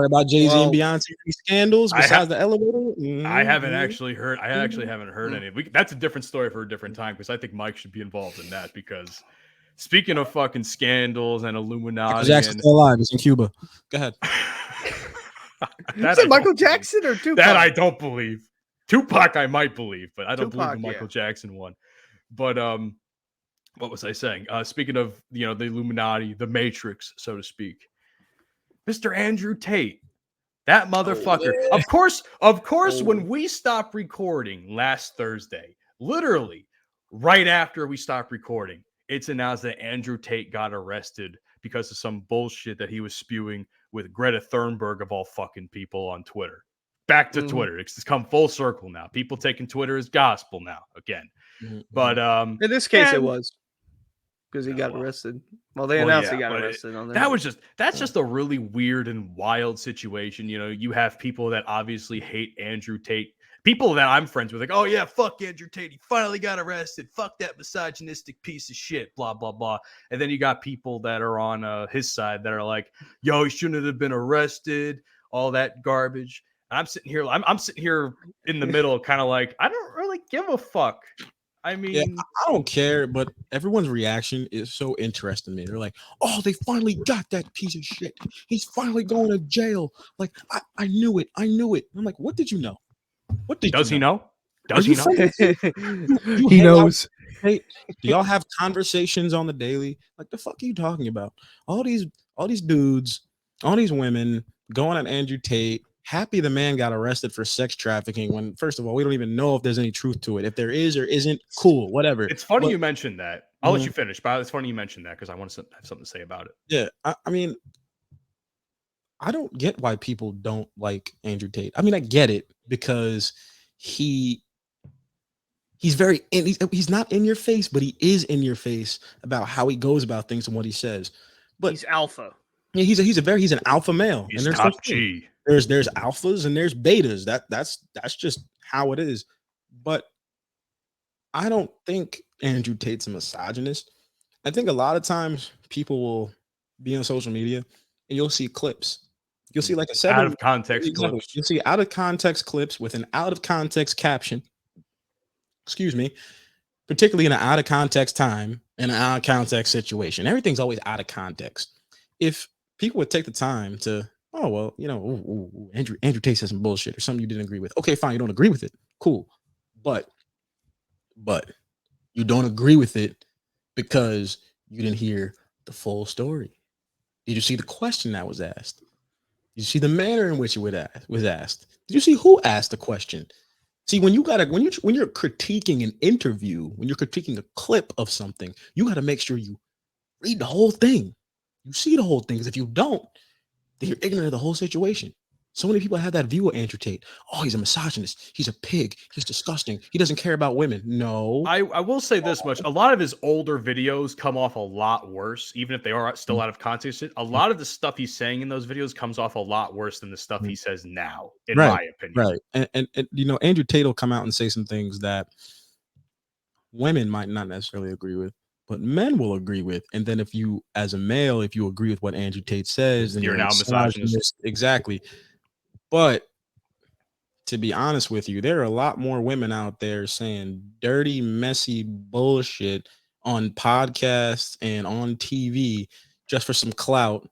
about Jay-Z and Beyonce scandals besides the elevator? I haven't actually heard. I actually haven't heard any. That's a different story for a different time because I think Mike should be involved in that. Because speaking of fucking scandals and Illuminati, Michael Jackson's still alive. He's in Cuba. Go ahead. Is it Michael Jackson or Tupac? That I don't believe. Tupac, I might believe, but I don't believe the Michael Jackson one. But what was I saying? Speaking of the Illuminati, the Matrix, so to speak, Mr. Andrew Tate, that motherfucker. Of course, when we stopped recording last Thursday, literally right after we stopped recording, it's announced that Andrew Tate got arrested because of some bullshit that he was spewing with Greta Thunberg of all fucking people on Twitter. Back to Twitter. It's come full circle now. People taking Twitter as gospel now again. But in this case, it was because he got arrested. Well, they announced he got arrested. That's just a really weird and wild situation. You have people that obviously hate Andrew Tate. People that I'm friends with, like, oh yeah, fuck Andrew Tate. He finally got arrested. Fuck that misogynistic piece of shit. Blah blah blah. And then you got people that are on his side that are like, yo, he shouldn't have been arrested. All that garbage. I'm sitting here. I'm sitting here in the middle, kind of like I don't really give a fuck. I mean, I don't care, but everyone's reaction is so interesting to me. They're like, "Oh, they finally got that piece of shit. He's finally going to jail." Like, I knew it. I knew it. I'm like, what did you know? What did Does you know? Does he know? He knows. Hey, do y'all have conversations on the daily? Like, the fuck are you talking about? All these dudes, all these women going at Andrew Tate. Happy the man got arrested for sex trafficking when, first of all, we don't even know if there's any truth to it. If there is or isn't, cool, whatever. It's funny you mentioned that. I'll let you finish, but it's funny you mentioned that because I want to have something to say about it. Yeah, I mean, I don't get why people don't like Andrew Tate. I mean, I get it because he's not in your face, but he is in your face about how he goes about things and what he says. But he's alpha. Yeah, he's an alpha male. He's and top G. There's alphas and there's betas. That's just how it is. But I don't think Andrew Tate's a misogynist. I think a lot of times people will be on social media and you'll see clips. You'll see like a out of context clips. You'll see out of context clips with an out of context caption. Excuse me. Particularly in an out of context time, in an out of context situation. Everything's always out of context. If people would take the time to, oh, well, Andrew Tate said some bullshit or something you didn't agree with. Okay, fine. You don't agree with it. Cool. But you don't agree with it because you didn't hear the full story. Did you see the question that was asked? Did you see the manner in which it was asked? Did you see who asked the question? See, when you're critiquing an interview, when you're critiquing a clip of something, you got to make sure you read the whole thing. You see the whole thing. Because if you don't, then you're ignorant of the whole situation. So many people have that view of Andrew Tate. Oh, he's a misogynist. He's a pig. He's disgusting. He doesn't care about women. No. I will say this much. A lot of his older videos come off a lot worse, even if they are still out of context. A lot of the stuff he's saying in those videos comes off a lot worse than the stuff he says now, in my opinion. Right. And Andrew Tate will come out and say some things that women might not necessarily agree with, but men will agree with. And then if you, as a male, if you agree with what Andrew Tate says, then you're now misogynist. Exactly. But to be honest with you, there are a lot more women out there saying dirty, messy bullshit on podcasts and on TV just for some clout.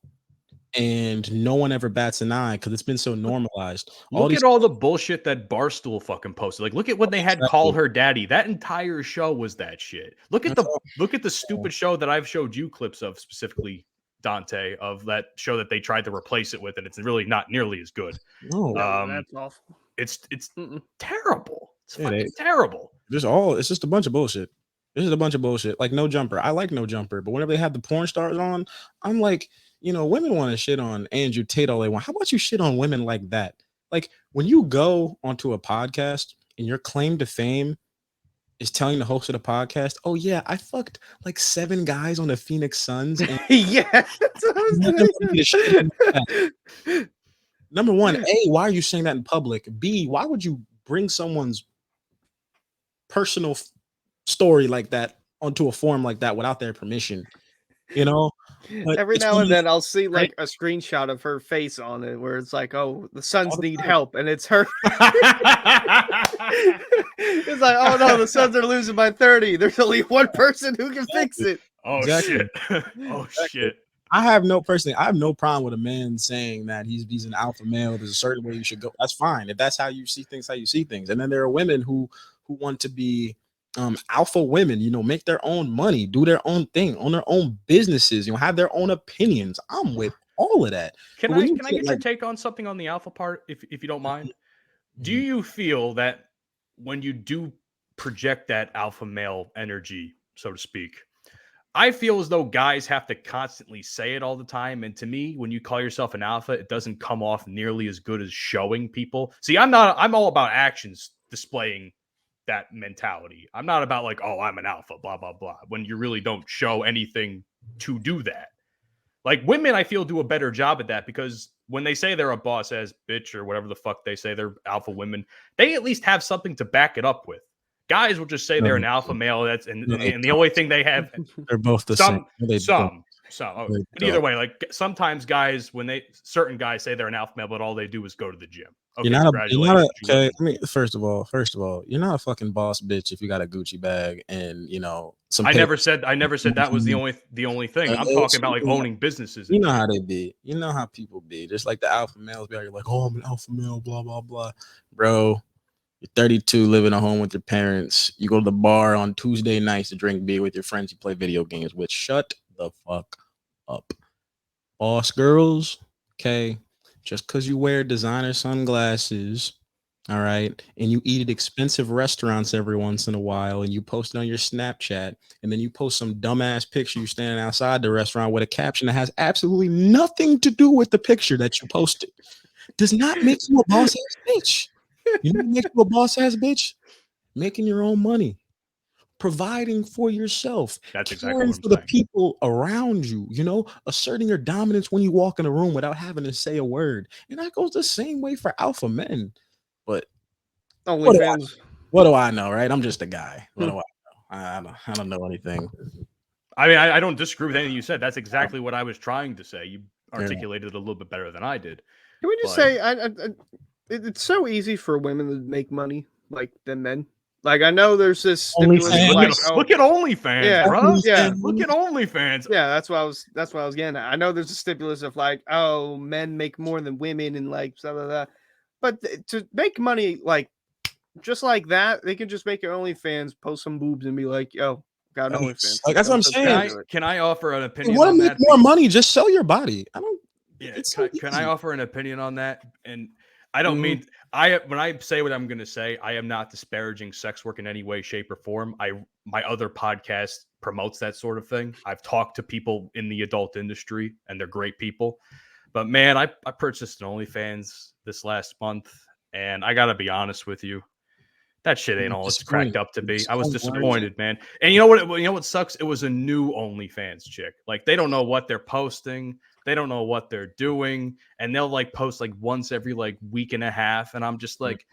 And no one ever bats an eye because it's been so normalized. Look at all the bullshit that Barstool fucking posted. Like, look at what they had called her daddy. That entire show was that shit. Look at the stupid show that I've showed you clips of, specifically Dante, of that show that they tried to replace it with, and it's really not nearly as good. No, that's awful. It's terrible. It's fucking terrible. It's just a bunch of bullshit. This is a bunch of bullshit. Like No Jumper. I like No Jumper, but whenever they have the porn stars on, I'm like, women want to shit on Andrew Tate all they want. How about you shit on women like that? Like when you go onto a podcast and your claim to fame is telling the host of the podcast, oh yeah, I fucked like 7 guys on the Phoenix Suns. And Yeah. That's what I was thinking. Number one, A, why are you saying that in public? B, why would you bring someone's personal story like that onto a forum like that without their permission? But Every now and then I'll see like a screenshot of her face on it where it's like, oh, the Suns need help, and it's her. It's like, oh no, the Suns are losing by 30. There's only one person who can fix it. Oh Exactly. shit. Oh shit. I have no problem with a man saying that he's an alpha male. There's a certain way you should go. That's fine. If that's how you see things, And then there are women who want to be alpha women, make their own money, do their own thing, own their own businesses, have their own opinions. I'm with all of that. Can I get your take on something on the alpha part, if you don't mind? Do you feel that when you do project that alpha male energy, so to speak, I feel as though guys have to constantly say it all the time. And to me, when you call yourself an alpha, it doesn't come off nearly as good as showing people. See, I'm all about actions displaying that mentality. I'm not about like, oh, I'm an alpha, blah, blah, blah, when you really don't show anything to do that. Like women, I feel, do a better job at that because when they say they're a boss ass bitch or whatever the fuck they say, they're alpha women, they at least have something to back it up with. Guys will just say they're an alpha male. And the only thing they have, they're both the same. Some. But either way, like sometimes guys, certain guys say they're an alpha male, but all they do is go to the gym. Okay, okay. I mean, first of all, you're not a fucking boss bitch if you got a Gucci bag and some. I never said that was the only thing. I'm talking about like owning businesses. You know how they be. You know how people be. Just like the alpha males be like, oh, I'm an alpha male, blah blah blah, bro. You're 32, living at home with your parents. You go to the bar on Tuesday nights to drink beer with your friends you play video games with. Shut the fuck up. Boss girls, okay? Just because you wear designer sunglasses, all right, and you eat at expensive restaurants every once in a while, and you post it on your Snapchat, and then you post some dumbass picture you standing outside the restaurant with a caption that has absolutely nothing to do with the picture that you posted, does not make you a boss ass bitch. You know what makes you a boss ass bitch? Making your own money, providing for yourself, that's caring exactly what for the people around you, asserting your dominance when you walk in a room without having to say a word. And that goes the same way for alpha men. But what do I know, right? I'm just a guy. What do I know? I don't know anything. I mean, I don't disagree with anything you said. That's exactly what I was trying to say. You articulated it a little bit better than I did. Can we just say it's so easy for women to make money than men. Like I know there's this stimulus look at OnlyFans, yeah, bro. Yeah, look at OnlyFans. Yeah, that's what I was getting at. I know there's a stimulus of like, oh, men make more than women and like stuff like that. But to make money just like that, they can just make your OnlyFans, post some boobs, and be like, yo, got an OnlyFans. Like that's what I'm saying. Can I offer an opinion? You want to make more money? Just sell your body. I don't. Yeah, can I offer an opinion on that? And I don't mean when I say what I'm going to say, I am not disparaging sex work in any way, shape, or form. My other podcast promotes that sort of thing. I've talked to people in the adult industry, and they're great people. But man, I purchased an OnlyFans this last month, and I gotta be honest with you, that shit ain't all it's cracked up to be. I was disappointed, man. And you know what sucks? It was a new OnlyFans chick. Like they don't know what they're posting. They don't know what they're doing, and they'll post once every week and a half, and I'm just like,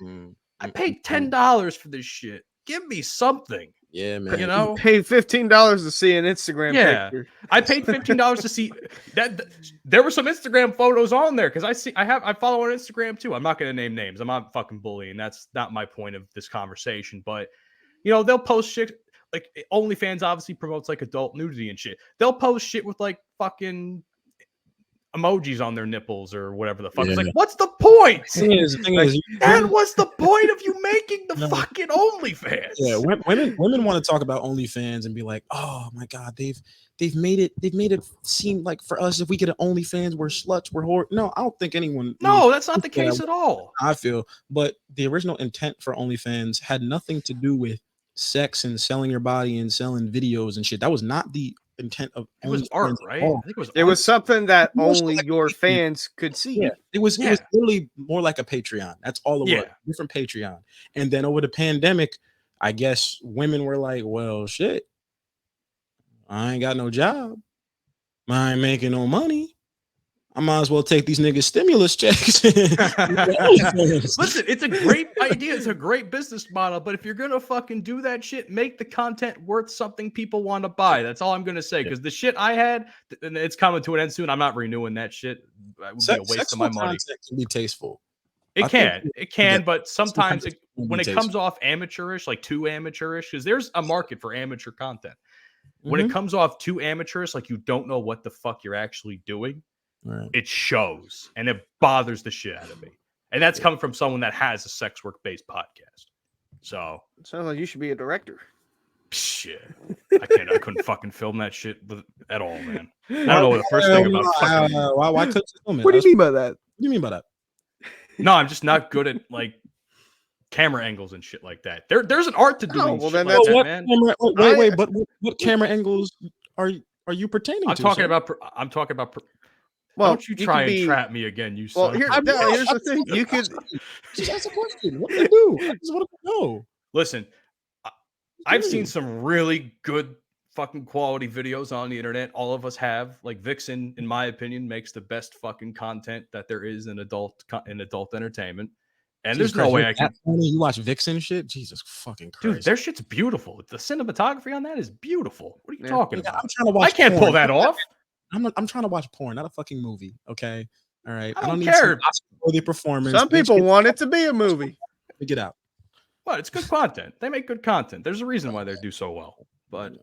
I paid $10 for this shit. Give me something. Yeah, man. You paid $15 to see an Instagram picture. I paid $15 to see that. There were some Instagram photos on there because I follow on Instagram too. I'm not going to name names. I'm not fucking bullying. That's not my point of this conversation. But they'll post shit OnlyFans obviously promotes adult nudity and shit. They'll post shit with fucking emojis on their nipples or whatever the fuck. Yeah. It's what's the point? The thing is, and what's the point of you making the fucking OnlyFans? Yeah, women want to talk about OnlyFans and be like, oh my god, they've made it seem like for us, if we get an OnlyFans, we're sluts, we're whore. No, I don't think anyone. No, that's not the case at all. I feel, but the original intent for OnlyFans had nothing to do with sex and selling your body and selling videos and shit. That was not the intent of It was art, right? I think it was something that Most only like your Patreon. fans could see. Yeah, it was literally more like a Patreon. That's all it was. Yeah. Different Patreon. And then over the pandemic, I guess women were like, well, shit, I ain't got no job. I ain't making no money. I might as well take these niggas stimulus checks. Listen, it's a great idea. It's a great business model. But if you're gonna fucking do that shit, make the content worth something people want to buy. That's all I'm gonna say. Because the shit I had, and it's coming to an end soon. I'm not renewing that shit. It would be a waste of my money. Can be tasteful. It can, but sometimes when it comes off amateurish, like too amateurish, because there's a market for amateur content. When it comes off too amateurish, like you don't know what the fuck you're actually doing, it shows and it bothers the shit out of me. And that's coming from someone that has a sex work based podcast. So it sounds like you should be a director. Shit, I couldn't fucking film that shit at all, man. I don't know what the first thing about. Why couldn't you film it? What do you mean by that? What do you mean by that? No, I'm just not good at like camera angles and shit like that. There's an art to doing. Well, shit then like that's that, man. Wait, but what camera angles are you pertaining to? I'm talking about. Well, don't you try and trap me again, you son. Here's the thing. You could just ask a question. What do you do? I just want to know. Listen, I've seen some really good fucking quality videos on the internet. All of us have. Like Vixen, in my opinion, makes the best fucking content that there is in adult entertainment. And there's no way I can. You watch Vixen shit? Jesus fucking Christ. Dude, their shit's beautiful. The cinematography on that is beautiful. What are you talking about? I'm trying to watch I can't pull that off. I'm trying to watch porn, not a fucking movie. Okay. All right. I don't need care. the performance. Some people want it to be a movie. Get out. But it's good content. They make good content. There's a reason why they do so well. But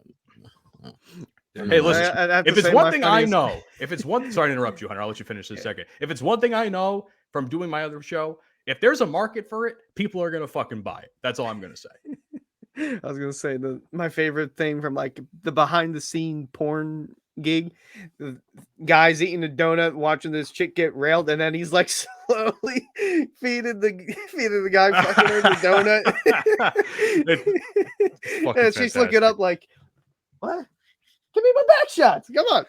hey, listen, if it's one thing I know, sorry to interrupt you, Hunter. I'll let you finish in a second. If it's one thing I know from doing my other show, if there's a market for it, people are gonna fucking buy it. That's all I'm gonna say. I was gonna say my favorite thing from like the behind the scene porn gig, the guy's eating a donut, watching this chick get railed, and then he's like slowly feeding the guy fucking her the donut. And she's looking up like, what? Give me my back shots. Come on.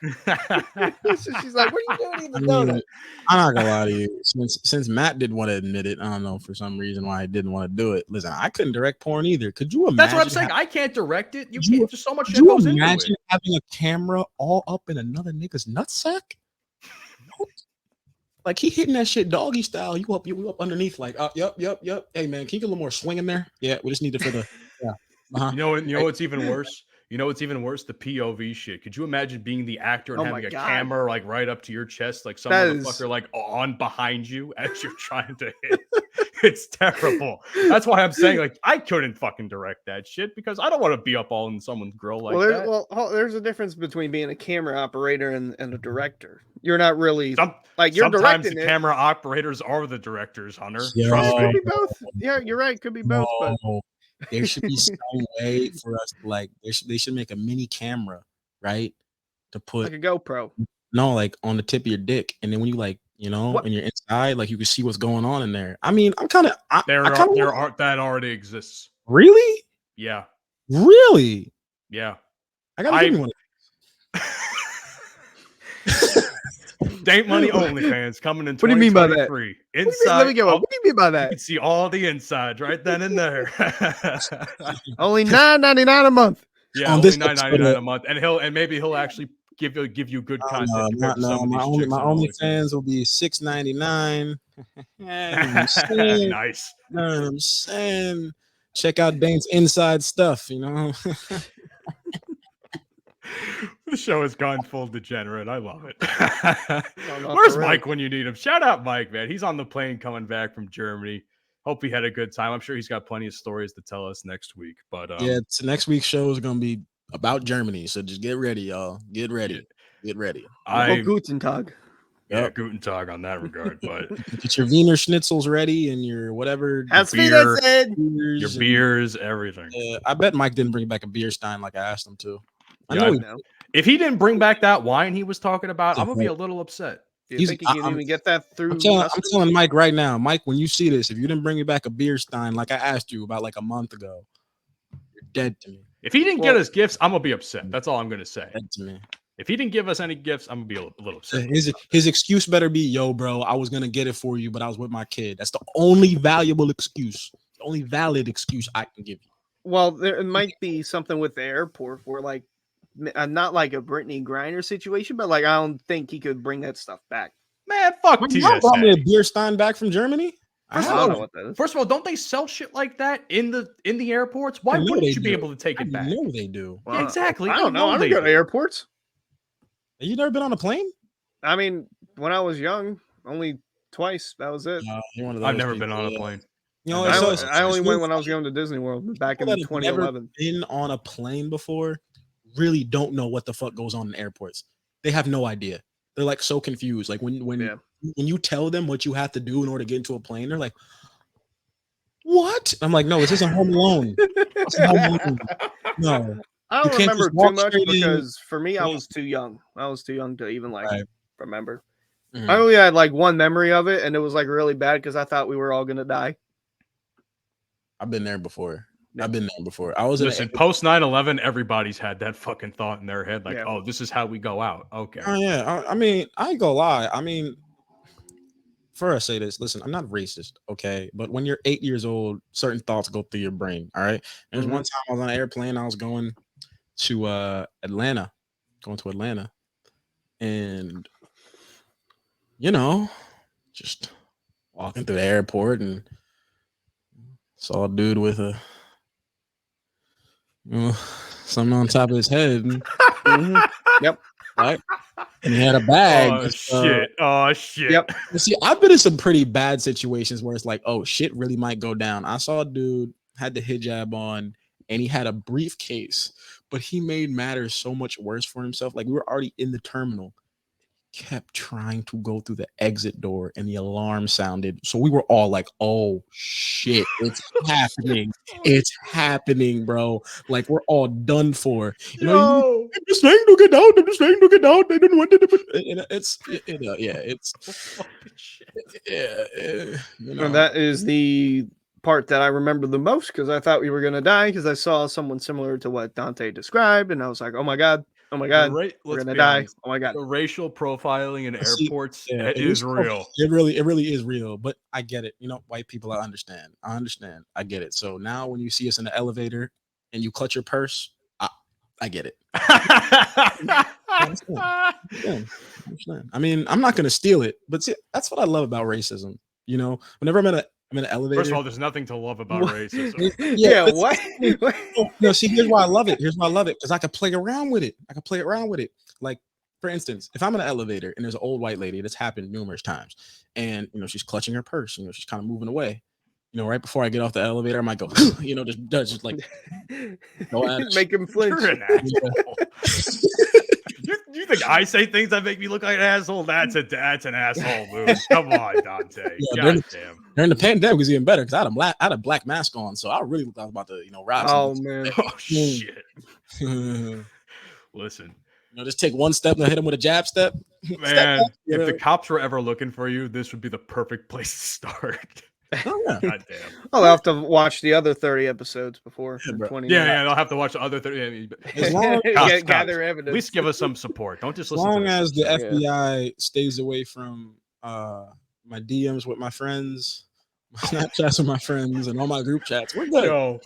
So she's like, what are you doing eating the donut? I'm not gonna lie to you. Since Matt didn't want to admit it, I don't know for some reason why he didn't want to do it. Listen, I couldn't direct porn either. Could you imagine? That's what I'm saying. I can't direct it. You can't. There's so much shit goes into it. Imagine having a camera all up in another nigga's nutsack. Like he hitting that shit doggy style. You up underneath like, yep. Hey man, can you get a little more swing in there? Yeah, we just need it for the You know what's even worse? You know what's even worse? The POV shit. Could you imagine being the actor and having a camera like right up to your chest, like some motherfucker like on behind you as you're trying to hit? It's terrible. That's why I'm saying like I couldn't fucking direct that shit because I don't want to be up all in someone's grill like that. Well, there's a difference between being a camera operator and a director. You're not really you're sometimes directing the camera operators are the directors, Hunter. Yeah. Trust me. Could be both. Yeah, you're right. Could be both. But there should be some way for us to like they should make a mini camera, right? To put like a GoPro. No, like on the tip of your dick. And then when you like, and you're inside, like you can see what's going on in there. I mean, that already exists. Really? Yeah. Really? Yeah. I gotta give me one. Dank Money OnlyFans coming in 2023. What do you mean by that? Inside. Let me go. What do you mean by that? You can see all the insides right then and there. Only $9.99 a month. Yeah, only $9.99 a month, and maybe he'll actually give you good content. My OnlyFans will be $6.99. Nice. I'm saying, check out Dane's inside stuff. The show has gone full degenerate. I love it. Where's Mike when you need him? Shout out Mike, man. He's on the plane coming back from Germany. Hope he had a good time. I'm sure he's got plenty of stories to tell us next week. But so next week's show is gonna be about Germany. So just get ready, y'all. Get ready. Get ready. Guten Tag. Yeah, Guten Tag on that regard. But get your Wiener Schnitzels ready and your whatever. Your beers, everything. I bet Mike didn't bring back a beer stein like I asked him to. I know. If he didn't bring back that wine he was talking about, I'm gonna be a little upset. Do you think he can even get that through? I'm telling Mike right now, Mike, when you see this, if you didn't bring me back a beer stein like I asked you about like a month ago, you're Dead to me. If he didn't get us gifts, I'm gonna be upset. That's all I'm gonna say. Dead to me. If he didn't give us any gifts, I'm gonna be a little upset. His excuse better be, yo, bro, I was gonna get it for you, but I was with my kid. That's the only valuable excuse, the only valid excuse I can give you. Well, there might be something with the airport where, like, not like a Brittany Griner situation, but like I don't think he could bring that stuff back. Man, fuck You TSA. brought me a beer stein back from Germany. I don't know what that is. First of all, don't they sell shit like that in the airports? Why wouldn't you be able to take it back? No, they do. Yeah, exactly. I don't know. I don't go to airports. You never been on a plane? I mean, when I was young, only twice. That was it. I've never been on a plane. You know, I only went when I was going to Disney World back in 2011. Been on a plane before, really don't know what the fuck goes on in airports. They have no idea. They're like so confused. Like when you tell them what you have to do in order to get into a plane, they're like, "What?" I'm like, "No, this isn't Home Alone." No, I don't remember too much because for me, I was too young. I was too young to even remember. I only had like one memory of it, and it was like really bad because I thought we were all gonna die. I've been there before. I was post 9/11. Everybody's had that fucking thought in their head, like, "Oh, this is how we go out." Okay. Oh yeah. I mean, I ain't gonna lie. I mean, first I say this. Listen, I'm not racist, okay? But when you're 8 years old, certain thoughts go through your brain. All right. There's one time I was on an airplane. I was going to Atlanta, and just walking through the airport and saw a dude with something on top of his head. Yep. Right. And he had a bag. Oh shit. Yep. See, I've been in some pretty bad situations where it's like, oh shit, really might go down. I saw a dude had the hijab on and he had a briefcase, but he made matters so much worse for himself. Like we were already in the terminal. Kept trying to go through the exit door and the alarm sounded. So we were all like, oh shit, it's happening. It's happening, bro. Like we're all done for. This thing to get down. They didn't want to. And that is the part that I remember the most because I thought we were gonna die because I saw someone similar to what Dante described, and I was like, oh my god, we're gonna die. Honest. Oh my god, the racial profiling in airports is real. It really is real. But I get it. White people, I understand. I get it. So now when you see us in the elevator and you clutch your purse, I get it. I mean, I'm not gonna steal it, but see, that's what I love about racism. Whenever I'm in an elevator. First of all, there's nothing to love about racism. What? No, see, here's why I love it. Because I can play around with it. Like, for instance, if I'm in an elevator and there's an old white lady, that's happened numerous times, and she's clutching her purse, she's kind of moving away. Right before I get off the elevator, I might go, just like go at it. Make him flinch. You're an asshole. You think I say things that make me look like an asshole? That's an asshole move. Come on, Dante. God damn. During the pandemic, it was even better because I had a black mask on, so I really looked like I was about to, rob. Oh man. Oh shit. Listen. Just take one step and hit him with a jab step. Man, if the cops were ever looking for you, this would be the perfect place to start. Oh, yeah. God damn. I'll have to watch the other 30 episodes before 20. Yeah, they'll have to watch the other 30. Gather evidence. At least give us some support. Don't just listen. As long as the FBI stays away from my DMs with my friends, my Snapchats with my friends, and all my group chats, we're good.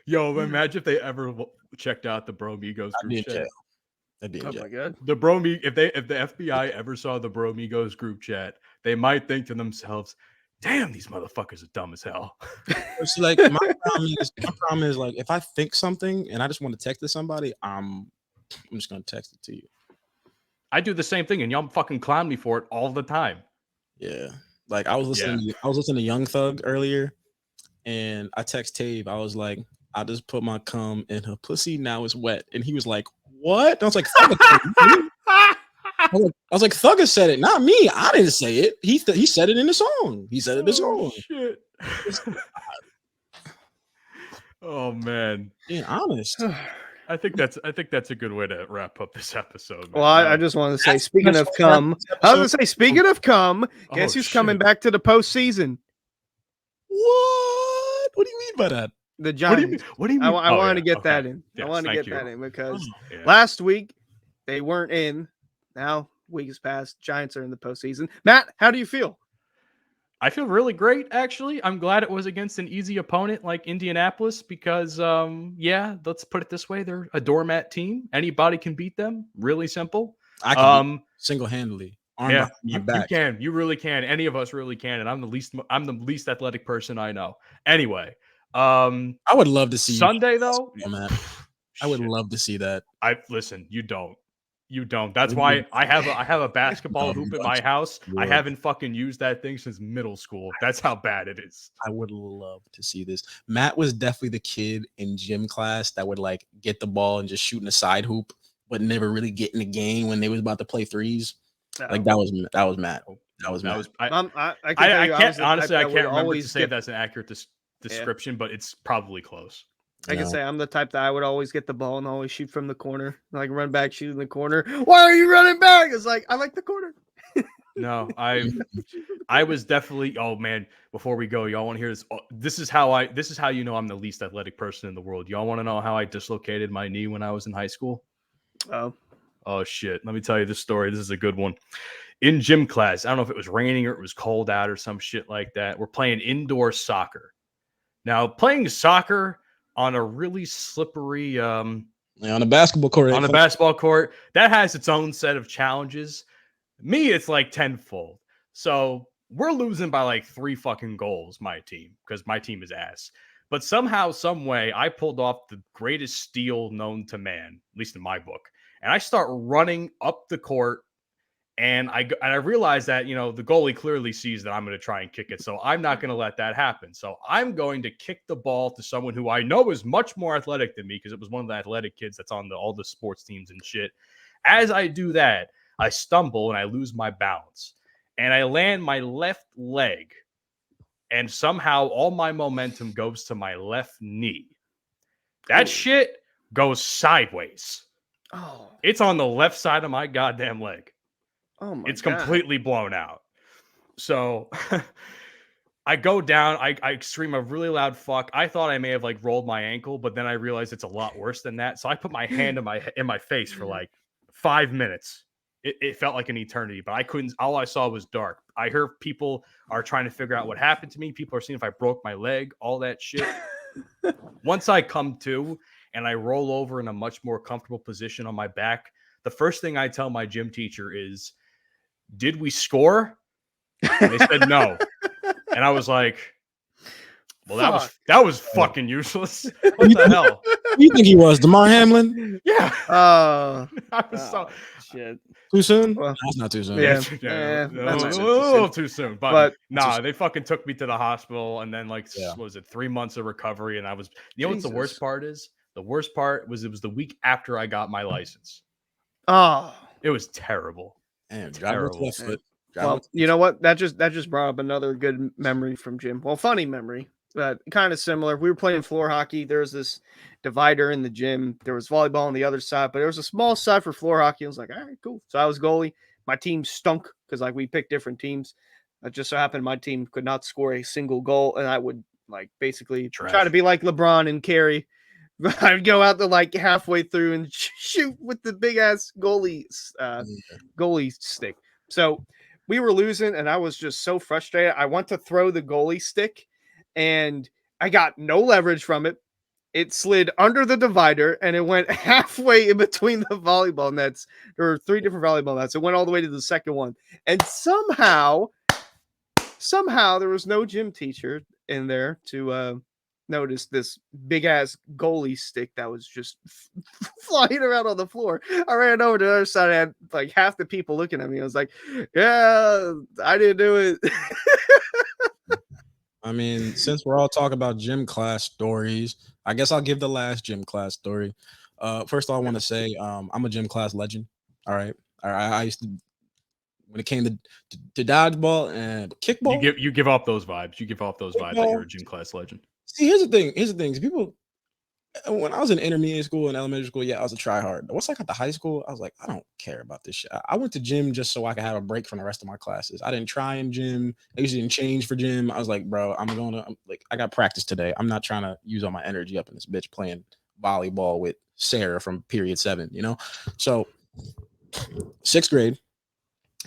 Yo, imagine if they ever checked out the Bromigos group chat. That'd be oh my god. If the FBI ever saw the Bromigos group chat, they might think to themselves, damn, these motherfuckers are dumb as hell. See, like my problem is like if I think something and I just want to text to somebody, I'm just gonna text it to you. I do the same thing, and y'all fucking clown me for it all the time. Yeah, like I was listening to Young Thug earlier, and I text Tabe. I was like, I just put my cum in her pussy. Now it's wet, and he was like, "What?" And I was like, I was like, Thugger said it, not me. I didn't say it. He said it in the song. He said it in the song. Shit. Oh man. Being honest. I think that's a good way to wrap up this episode. Man. Well, I just want to say, speaking of cum, guess who's coming back to the postseason? What? What do you mean by that? the Giants. What do you mean? I wanted to get that in. Yes, I wanted to thank get you. that in because Yeah. last week they weren't in. Now week has passed. Giants are in the postseason. Matt, how do you feel? I feel really great, actually. I'm glad it was against an easy opponent like Indianapolis because, let's put it this way. They're a doormat team. Anybody can beat them. Really simple. I can single-handedly. Arm behind my back. You can. You really can. Any of us really can. And I'm the least athletic person I know. Anyway, I would love to see Sunday, though. Man. I would love to see that. Listen, you don't. You don't. That's why I have a basketball hoop at my house. I haven't fucking used that thing since middle school. That's how bad it is. I would love to see this. Matt was definitely the kid in gym class that would like get the ball and just shoot in a side hoop, but never really get in the game when they was about to play threes. Like that was Matt. That was Matt. I can't honestly. I can't remember to say if that's an accurate description, but it's probably close. I can say I'm the type that I would always get the ball and always shoot from the corner, like run back, shoot in the corner. Why are you running back? It's like I like the corner. No, I was definitely. Oh man, before we go, y'all want to hear this? This is how you know I'm the least athletic person in the world. Y'all want to know how I dislocated my knee when I was in high school? Oh shit! Let me tell you this story. This is a good one. In gym class, I don't know if it was raining or it was cold out or some shit like that. We're playing indoor soccer. Now, playing soccer on a really slippery on a basketball court, that has its own set of challenges. Me, it's like tenfold. So we're losing by like 3 fucking goals, my team, because my team is ass. But somehow, some way, I pulled off the greatest steal known to man, at least in my book. And I start running up the court. And I realized that, the goalie clearly sees that I'm going to try and kick it. So I'm not going to let that happen. So I'm going to kick the ball to someone who I know is much more athletic than me because it was one of the athletic kids that's on all the sports teams and shit. As I do that, I stumble and I lose my balance. And I land my left leg. And somehow all my momentum goes to my left knee. That shit goes sideways. Oh. It's on the left side of my goddamn leg. Oh my it's God. Completely blown out. So I go down. I scream a really loud fuck. I thought I may have like rolled my ankle, but then I realized it's a lot worse than that. So I put my hand in my face for like 5 minutes. It felt like an eternity, but I couldn't. All I saw was dark. I heard people are trying to figure out what happened to me. People are seeing if I broke my leg, all that shit. Once I come to and I roll over in a much more comfortable position on my back, the first thing I tell my gym teacher is, "Did we score?" And they said no. And I was like, well, that was fucking useless. What the hell? Who you think he was? Damar Hamlin? Yeah. I was shit. Too soon? Well, that's not too soon. Yeah, a little too soon. But they fucking took me to the hospital, and then what was it, 3 months of recovery? And I was, what's the worst part is? The worst part was it was the week after I got my license. Oh, it was terrible. Damn, terrible. Well, you know what? That just brought up another good memory from gym. Well, funny memory, but kind of similar. We were playing floor hockey. There was this divider in the gym. There was volleyball on the other side, but there was a small side for floor hockey. I was like, all right, cool. So I was goalie. My team stunk because we picked different teams. It just so happened my team could not score a single goal, and I would basically try to be like LeBron and carry. I'd go out to halfway through and shoot with the big ass goalie stick. So we were losing, and I was just so frustrated. I went to throw the goalie stick, and I got no leverage from it. It slid under the divider, and it went halfway in between the volleyball nets. There were 3 different volleyball nets. It went all the way to the second one. And somehow there was no gym teacher in there to notice this big-ass goalie stick that was just flying around on the floor. I ran over to the other side. I had half the people looking at me. I was like, yeah, I didn't do it. I mean, since we're all talking about gym class stories, I guess I'll give the last gym class story. First of all, I want to say I'm a gym class legend. All right. I used to, when it came to dodgeball and kickball. You give off those vibes. You give off those vibes that you're a gym class legend. See, here's the thing. People, when I was in intermediate school and elementary school, yeah, I was a tryhard. Once I got to high school, I was like, I don't care about this shit. I went to gym just so I could have a break from the rest of my classes. I didn't try in gym. I usually didn't change for gym. I was like, bro, I'm like, I got practice today. I'm not trying to use all my energy up in this bitch playing volleyball with Sarah from period 7, you know? So 6th grade,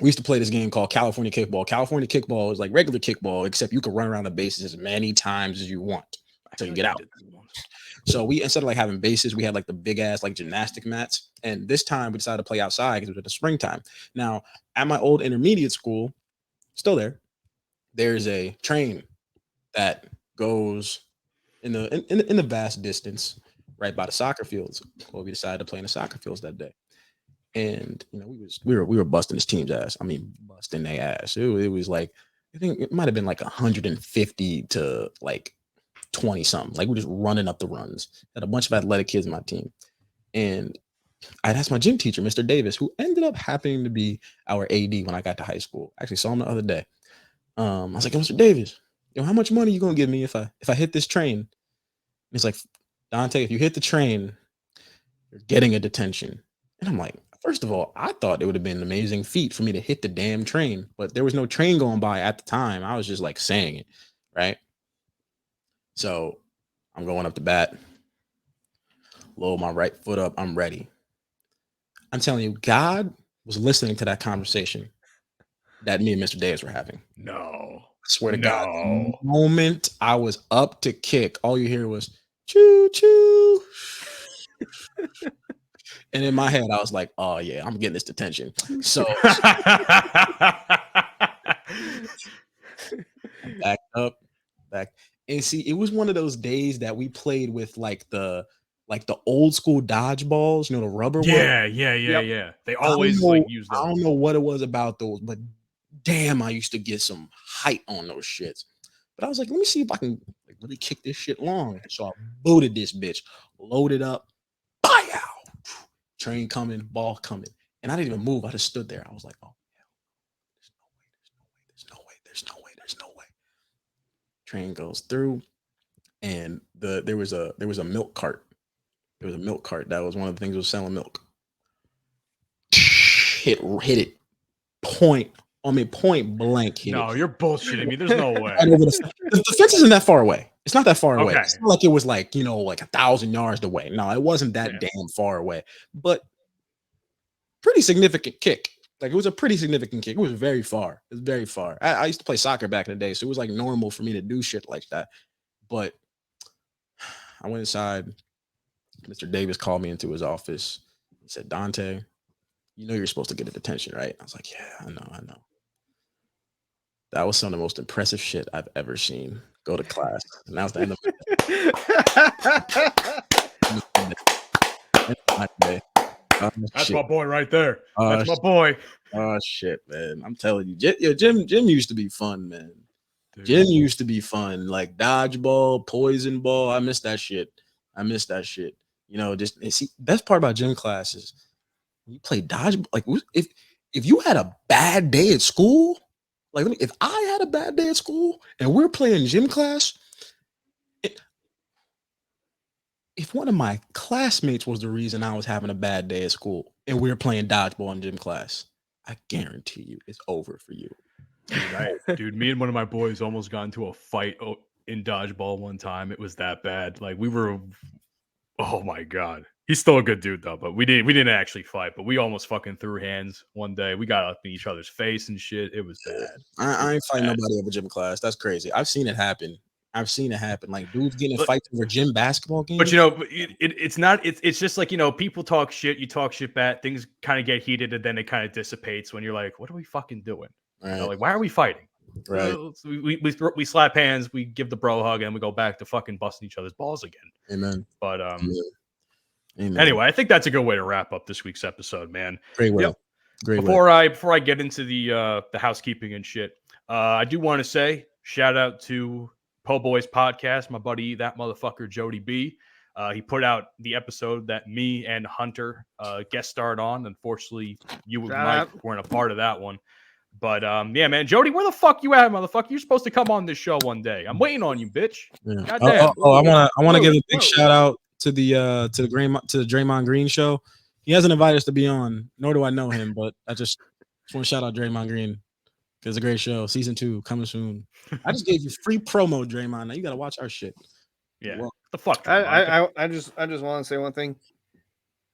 we used to play this game called California Kickball. California Kickball is like regular kickball, except you can run around the bases as many times as you want until you get out. So we, instead of like having bases, we had like the big ass like gymnastic mats. And this time we decided to play outside because it was in the springtime. Now, at my old intermediate school, still there's a train that goes in the vast distance right by the soccer fields. Well, we decided to play in the soccer fields that day. And you know, we were busting this team's ass. I mean, busting their ass. It was like, I think it might have been like 150 to like 20 something. Like we're just running up the runs. Had a bunch of athletic kids in my team. And I'd asked my gym teacher, Mr. Davis, who ended up happening to be our AD when I got to high school. I actually saw him the other day. I was like, Mr. Davis, how much money you gonna give me if I hit this train? And he's like, Dante, if you hit the train, you're getting a detention. And I'm like, first of all, I thought it would have been an amazing feat for me to hit the damn train, but there was no train going by at the time. I was just like saying it, right? So I'm going up to bat, load my right foot up. I'm ready. I'm telling you, God was listening to that conversation that me and Mr. Davis were having. No. I swear to God, the moment I was up to kick, all you hear was choo choo. And in my head, I was like, oh yeah, I'm getting this detention. So back up, back. And see, it was one of those days that we played with like the old school dodgeballs, you know, the rubber ones. Yeah. They always like use those. I don't know what it was about those, but damn, I used to get some height on those shits. But I was like, let me see if I can like really kick this shit long. So I booted this bitch, loaded up, bye out. Train coming, ball coming. And I didn't even move. I just stood there. I was like, oh, hell, there's no way. Train goes through, and there was a milk cart. There was a milk cart. That was one of the things that was selling milk. Hit it. Point blank hit No, it. you're bullshitting me. There's no way. The fence isn't that far away. It's not that far away. Okay. It's not like it was like, you know, like 1,000 yards away. No, it wasn't that damn far away. But pretty significant kick. Like it was a pretty significant kick. It was very far. It was very far. I used to play soccer back in the day, so it was like normal for me to do shit like that. But I went inside. Mr. Davis called me into his office. He said, Dante, you know you're supposed to get a detention, right? I was like, yeah, I know. That was some of the most impressive shit I've ever seen. Go to class. And that was the end of it. That's my boy right there. That's my boy. Oh shit, man! I'm telling you, Jim used to be fun, man. Dude. Gym used to be fun, like dodgeball, poison ball. I miss that shit. You know, just see, best part about gym classes, you play dodgeball. Like if you had a bad day at school, like if I had a bad day at school and we're playing gym class. If one of my classmates was the reason I was having a bad day at school and we were playing dodgeball in gym class, I guarantee you it's over for you. Right. Dude, me and one of my boys almost got into a fight in dodgeball one time. It was that bad. Like we were, oh my God. He's still a good dude though, but we didn't actually fight, but we almost fucking threw hands one day. We got up in each other's face and shit. It was bad. I ain't fighting nobody over gym class. That's crazy. I've seen it happen. Like dudes getting in fights over gym basketball games. But you know, it's not. It's just like, you know, people talk shit. You talk shit back. Things kind of get heated, and then it kind of dissipates when you're like, "What are we fucking doing? Right. You know, like, why are we fighting?" Right. We slap hands. We give the bro hug, and we go back to fucking busting each other's balls again. Amen. But Amen. Anyway, I think that's a good way to wrap up this week's episode, man. Great way. Yep. Great. Before I get into the housekeeping and shit, I do want to say shout out to Po Boys Podcast, my buddy, that motherfucker, Jody B. He put out the episode that me and Hunter guest starred on. Unfortunately, you and Mike weren't a part of that one. But yeah, man, Jody, where the fuck you at, motherfucker? You're supposed to come on this show one day. I'm waiting on you, bitch. Yeah. Goddamn. I want to give a big shout out to the Draymond Green show. He hasn't invited us to be on, nor do I know him, but I just want to shout out Draymond Green. It's a great show. Season 2 coming soon. I just gave you free promo, Draymond. Now you got to watch our shit. Yeah. Well, The fuck. I just want to say one thing.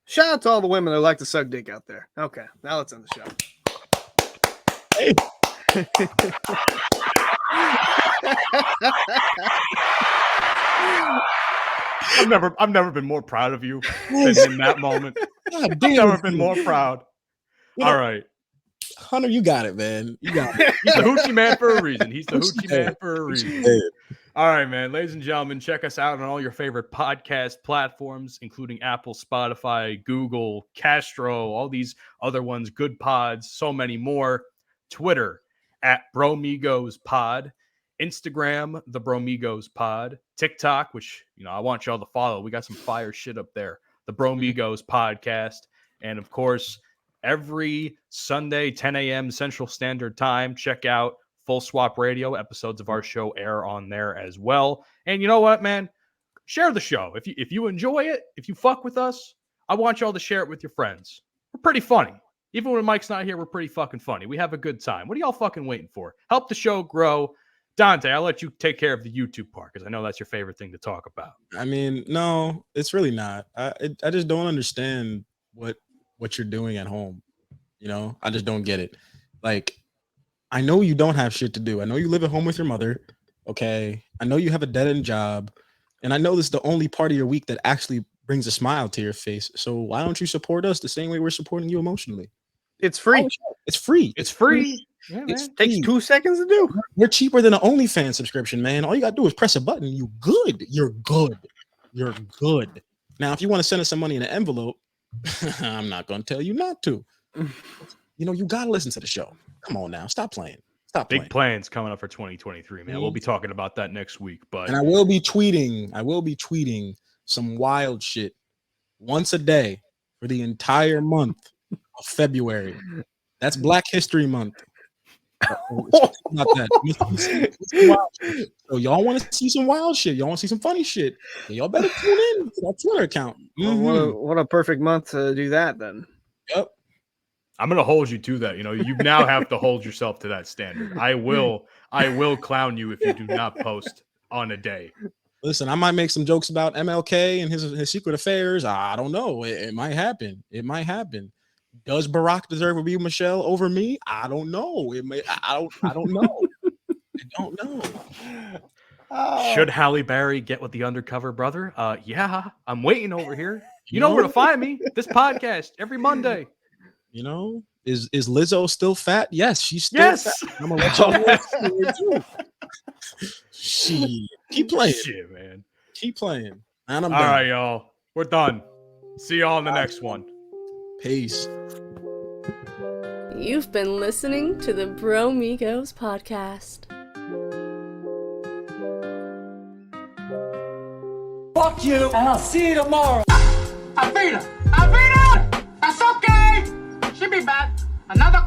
Shout out to all the women that like to suck dick out there. Okay, now let's end the show. Hey. I've never been more proud of you than in that moment. God I've never been more proud. All right. Hunter, you got it, man. You got it. He's the hoochie man for a reason. He's the hoochie man for a reason. Hey. All right, man. Ladies and gentlemen, check us out on all your favorite podcast platforms, including Apple, Spotify, Google, Castro, all these other ones, Good Pods, so many more. Twitter at Bromigos Pod. Instagram, the Bromigos Pod. TikTok, which, I want y'all to follow. We got some fire shit up there. The Bromigos Podcast. And, of course, every Sunday, 10 a.m. Central Standard Time, check out Full Swap Radio. Episodes of our show air on there as well. And you know what, man? Share the show. If you enjoy it, if you fuck with us, I want y'all to share it with your friends. We're pretty funny. Even when Mike's not here, we're pretty fucking funny. We have a good time. What are y'all fucking waiting for? Help the show grow. Dante, I'll let you take care of the YouTube part because I know that's your favorite thing to talk about. I mean, no, it's really not. I just don't understand what you're doing at home. I just don't get it. Like, I know you don't have shit to do. I know you live at home with your mother. Okay. I know you have a dead-end job. And I know this is the only part of your week that actually brings a smile to your face. So why don't you support us the same way we're supporting you emotionally? It's free. It's free. It's free. Yeah, it takes 2 seconds to do. We're cheaper than an OnlyFans subscription, man. All you got to do is press a button. You good. You're good. You're good. Now, if you want to send us some money in an envelope, I'm not going to tell you not to. You got to listen to the show. Come on now. Stop playing. Big plans coming up for 2023, man. We'll be talking about that next week. But I will be tweeting some wild shit once a day for the entire month of February. That's Black History Month. Not that. So y'all want to see some wild shit? Y'all want to see some funny shit? Y'all better tune in to that Twitter account. What a perfect month to do that then. Yep. I'm going to hold you to that. You now have to hold yourself to that standard. I will clown you if you do not post on a day. Listen, I might make some jokes about MLK and his secret affairs. I don't know. It might happen. Does Barack deserve to be Michelle over me? I don't know. I don't know. I don't know. Should Halle Berry get with the undercover brother? Yeah, I'm waiting over here. You know where to find me. This podcast every Monday. Is Lizzo still fat? Yes, she's still fat. I'm gonna let y'all know. Keep playing. Shit, man. Keep playing. And I'm all done. Right, y'all. We're done. See y'all in the next one. Peace. You've been listening to the Bromigos podcast. Fuck you, and I'll see you tomorrow. I beat her! That's okay! She'll be back. Another